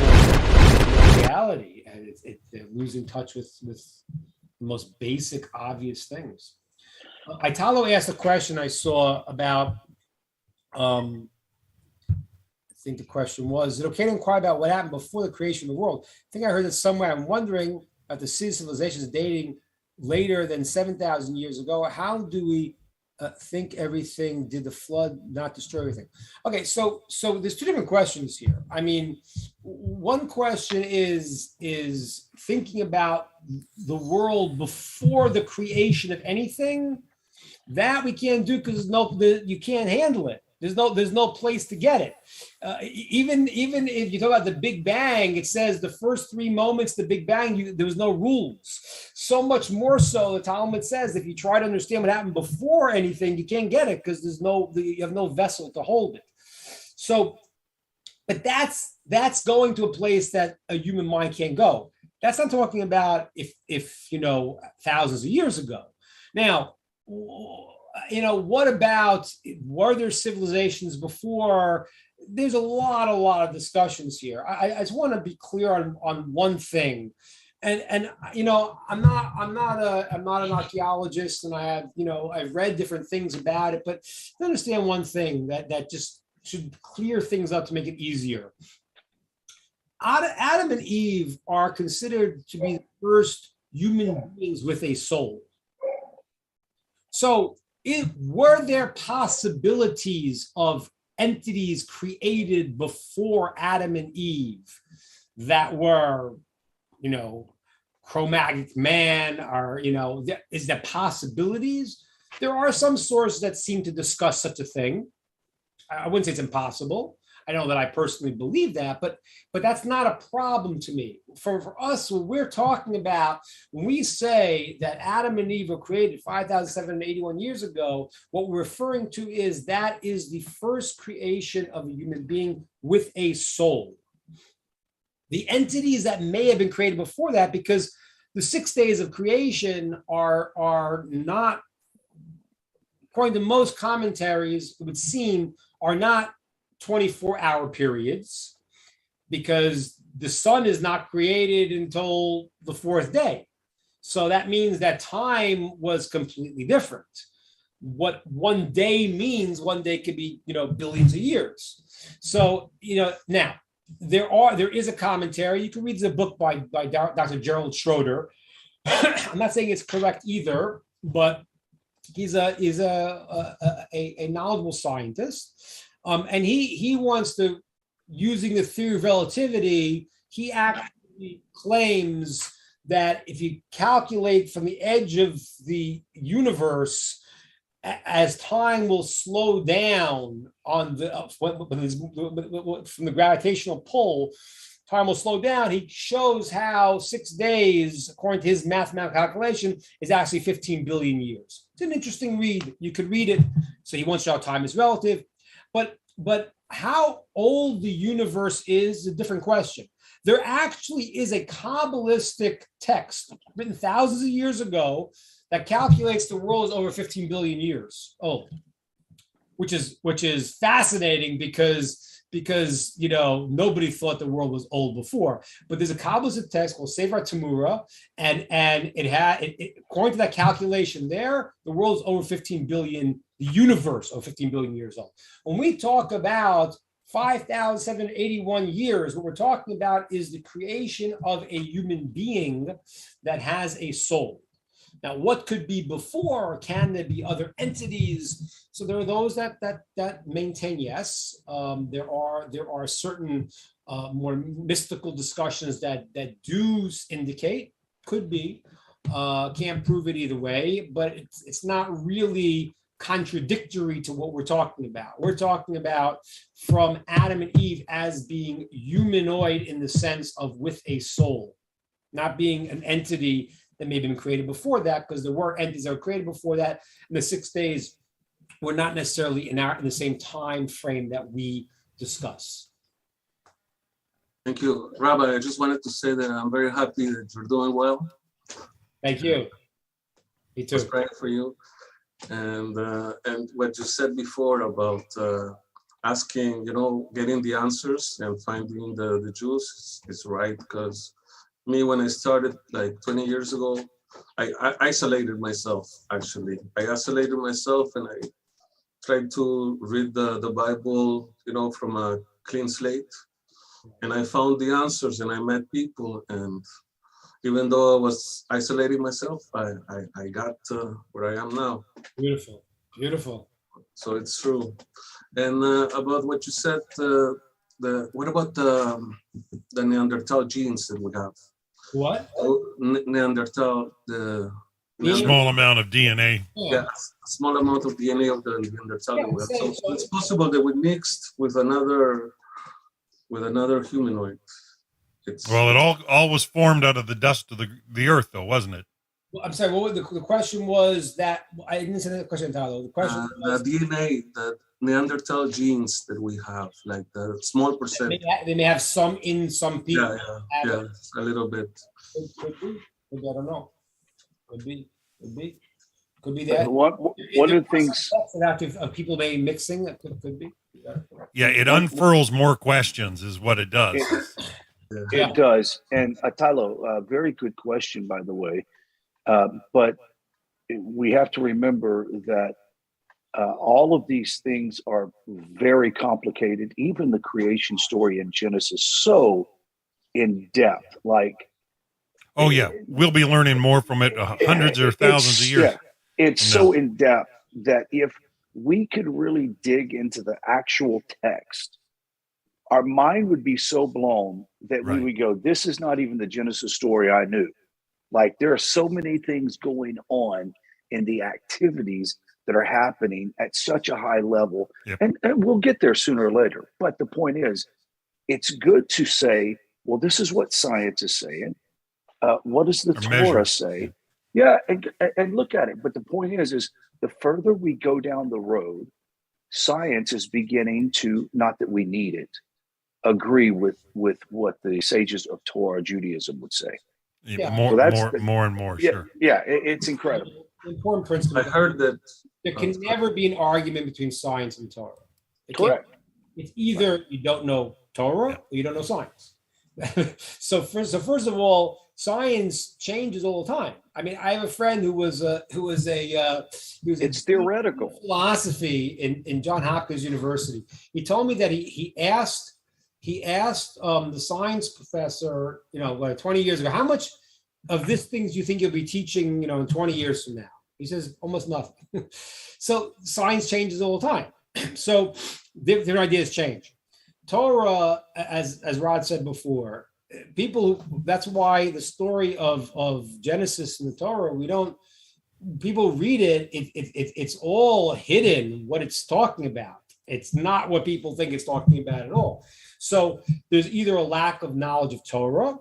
reality, and they're losing touch with the most basic, obvious things. Italo asked a question I saw about, I think the question was, is it okay to inquire about what happened before the creation of the world? I think I heard it somewhere. I'm wondering about the civilizations dating later than 7,000 years ago. How do we think everything, did the flood not destroy everything? Okay, so there's two different questions here. I mean, one question is thinking about the world before the creation of anything. That we can't do, because you can't handle it. There's no place to get it. Even if you talk about the Big Bang, it says the first 3 moments, the Big Bang, there was no rules. So much more so, the Talmud says, if you try to understand what happened before anything, you can't get it, because you have no vessel to hold it. So, but that's going to a place that a human mind can't go. That's not talking about if thousands of years ago. Now, what about, were there civilizations before? There's a lot of discussions here. I just want to be clear on one thing, and I'm not an archaeologist, and I have I've read different things about it, but understand one thing that just should clear things up to make it easier. Adam and Eve are considered to be the first human beings with a soul. So, were there possibilities of entities created before Adam and Eve that were, Cro-Magnon man, or, is there possibilities? There are some sources that seem to discuss such a thing. I wouldn't say it's impossible. I know that I personally believe that, but that's not a problem to me. For us, what we're talking about, when we say that Adam and Eve were created 5,781 years ago, what we're referring to is that is the first creation of a human being with a soul. The entities that may have been created before that, because the 6 days of creation are not, according to most commentaries, it would seem, are not 24-hour periods, because the sun is not created until the 4th day. So that means that time was completely different. What one day means, one day could be, billions of years. So, now there is a commentary. You can read the book by Dr. Gerald Schroeder. I'm not saying it's correct either, but he's a knowledgeable scientist. And he wants to, using the theory of relativity, he actually claims that if you calculate from the edge of the universe, as time will slow down on from the gravitational pull, time will slow down. He shows how 6 days, according to his mathematical calculation, is actually 15 billion years. It's an interesting read. You could read it. So he wants to show how time is relative. But how old the universe is a different question. There actually is a Kabbalistic text written thousands of years ago that calculates the world is over 15 billion years old, which is fascinating because nobody thought the world was old before. But there's a Kabbalistic text called Sefer Tamura, and it according to that calculation there, the world is over 15 billion. The universe of 15 billion years old. When we talk about 5,781 years, what we're talking about is the creation of a human being that has a soul. Now, what could be before? Can there be other entities? So there are those that maintain yes. There are certain more mystical discussions that do indicate, could be, can't prove it either way, but it's not really contradictory to what we're talking about. We're talking about from Adam and Eve as being humanoid in the sense of with a soul, not being an entity that may have been created before that, because there were entities that were created before that. And the 6 days were not necessarily in the same time frame that we discuss. Thank you. Rabbi, I just wanted to say that I'm very happy that you're doing well. Thank you. Me too. I was praying for you. And what you said before about asking, getting the answers and finding the Jews is right. Because me, when I started like 20 years ago, I isolated myself, actually. I isolated myself and I tried to read the Bible, from a clean slate. And I found the answers and I met people. And even though I was isolating myself, I got where I am now. Beautiful, beautiful. So it's true. And about what you said, what about the Neanderthal genes that we have? What? Neanderthal, small amount of DNA. Yeah, a small amount of DNA of the Neanderthal that we have. So it's possible that we mixed with another humanoid. Well, it all was formed out of the dust of the earth, though, wasn't it? Well, I'm sorry. What was the question? Was that I didn't say the question, Tyler. The question was the DNA, the Neanderthal genes that we have, like the small percent. They may have some in some people. Yeah, a little bit. Could be. I don't know. Could be that. One of the things of people may be mixing, that could be. Yeah, it unfurls more questions, is what it does. It does. And Tylo, very good question, by the way. But we have to remember that all of these things are very complicated. Even the creation story in Genesis, so in depth. Like, oh yeah, we'll be learning more from it hundreds or thousands of years. Yeah, it's so in depth that if we could really dig into the actual text, our mind would be so blown that we would go, this is not even the Genesis story I knew. Like, there are so many things going on in the activities that are happening at such a high level. Yep. And we'll get there sooner or later. But the point is, it's good to say, well, this is what science is saying. What does the Torah say? Yeah, and look at it. But the point is the further we go down the road, science is beginning to, not that we need it, agree with what the sages of Torah Judaism would say. Yeah. More and more. Yeah, sure. Yeah, it's incredible. Important principle. I heard that there can never be an argument between science and Torah. Correct. It's either you don't know Torah or you don't know science. So first of all, science changes all the time. I mean, I have a friend who was it's theoretical philosophy in Johns Hopkins University. He told me that he asked the science professor, 20 years ago, how much of this things do you think you'll be teaching, in 20 years from now? He says almost nothing. So science changes all the time. So different ideas change. Torah, as Rod said before, that's why the story of Genesis and the Torah, people read it, it's all hidden what it's talking about. It's not what people think it's talking about at all. So there's either a lack of knowledge of Torah,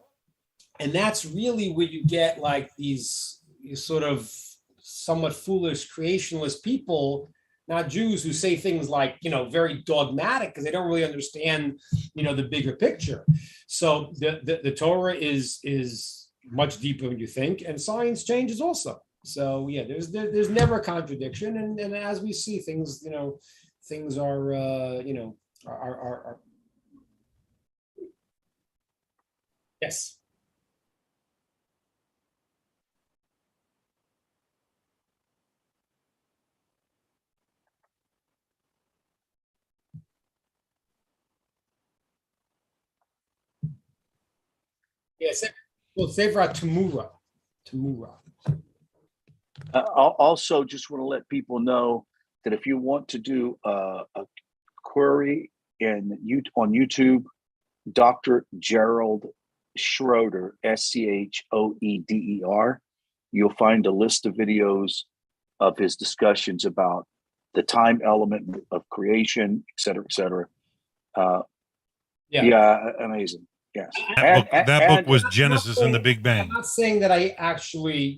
and that's really where you get like these sort of somewhat foolish creationalist people, not Jews, who say things like, very dogmatic because they don't really understand, the bigger picture. So the Torah is much deeper than you think, and science changes also. So yeah, there's never a contradiction, and as we see things, things are yes. Yes. Well, Sefer Tamura. Also, just want to let people know that if you want to do a query on YouTube, Dr. Gerald Schroeder, Schoeder, you'll find a list of videos of his discussions about the time element of creation, et cetera, et cetera. Amazing. Yes. That book was Genesis and the Big Bang. I'm not saying that I actually,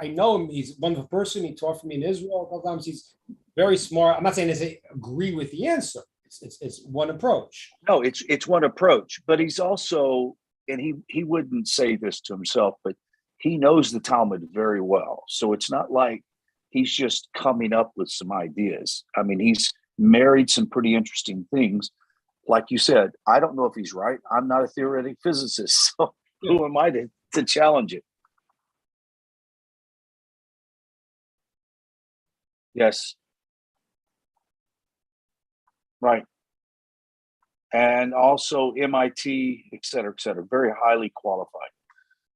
I know him. He's a wonderful person. He taught for me in Israel a couple times. He's very smart. I'm not saying I agree with the answer. It's one approach. No, it's one approach, but he's also, and he wouldn't say this to himself, but he knows the Talmud very well. So it's not like he's just coming up with some ideas. I mean, he's married some pretty interesting things. Like you said, I don't know if he's right. I'm not a theoretic physicist, so who am I to challenge it? Yes. Right. And also MIT, et cetera, very highly qualified.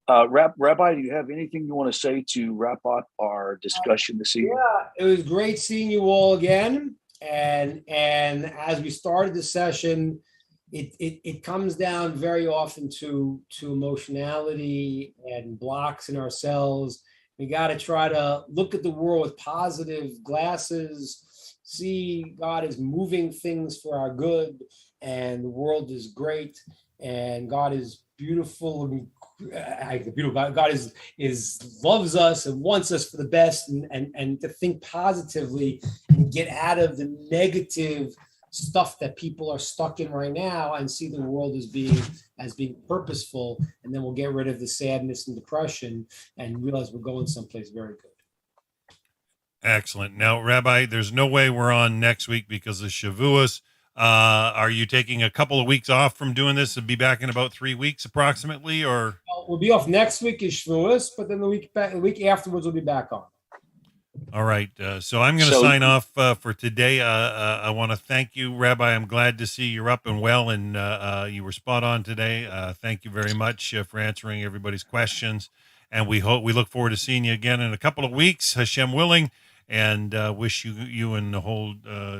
Rabbi, do you have anything you want to say to wrap up our discussion this evening? Yeah, it was great seeing you all again. And as we started the session, it comes down very often to emotionality and blocks in ourselves. We got to try to look at the world with positive glasses, see God is moving things for our good, and the world is great, and God is beautiful. God is loves us and wants us for the best, and to think positively and get out of the negative stuff that people are stuck in right now, and see the world as being purposeful, and then we'll get rid of the sadness and depression and realize we're going someplace very good. Excellent. Now, Rabbi, there's no way we're on next week because of Shavuos. Are you taking a couple of weeks off from doing this and be back in about 3 weeks approximately, or? We'll be off next week is Shavuos, but then the week afterwards we'll be back on. All right. So I'm going to sign off for today. I want to thank you, Rabbi. I'm glad to see you're up and well, and you were spot on today. Thank you very much for answering everybody's questions. And we look forward to seeing you again in a couple of weeks, Hashem willing. And wish you and the whole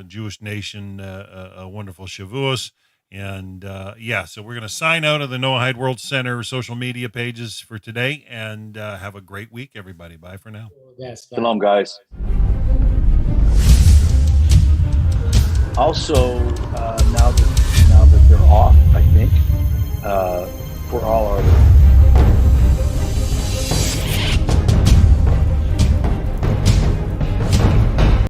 Jewish nation a wonderful Shavuos. And so we're going to sign out of the Noahide World Center social media pages for today, and have a great week, everybody. Bye for now. Yes. Shalom, guys. Also, now that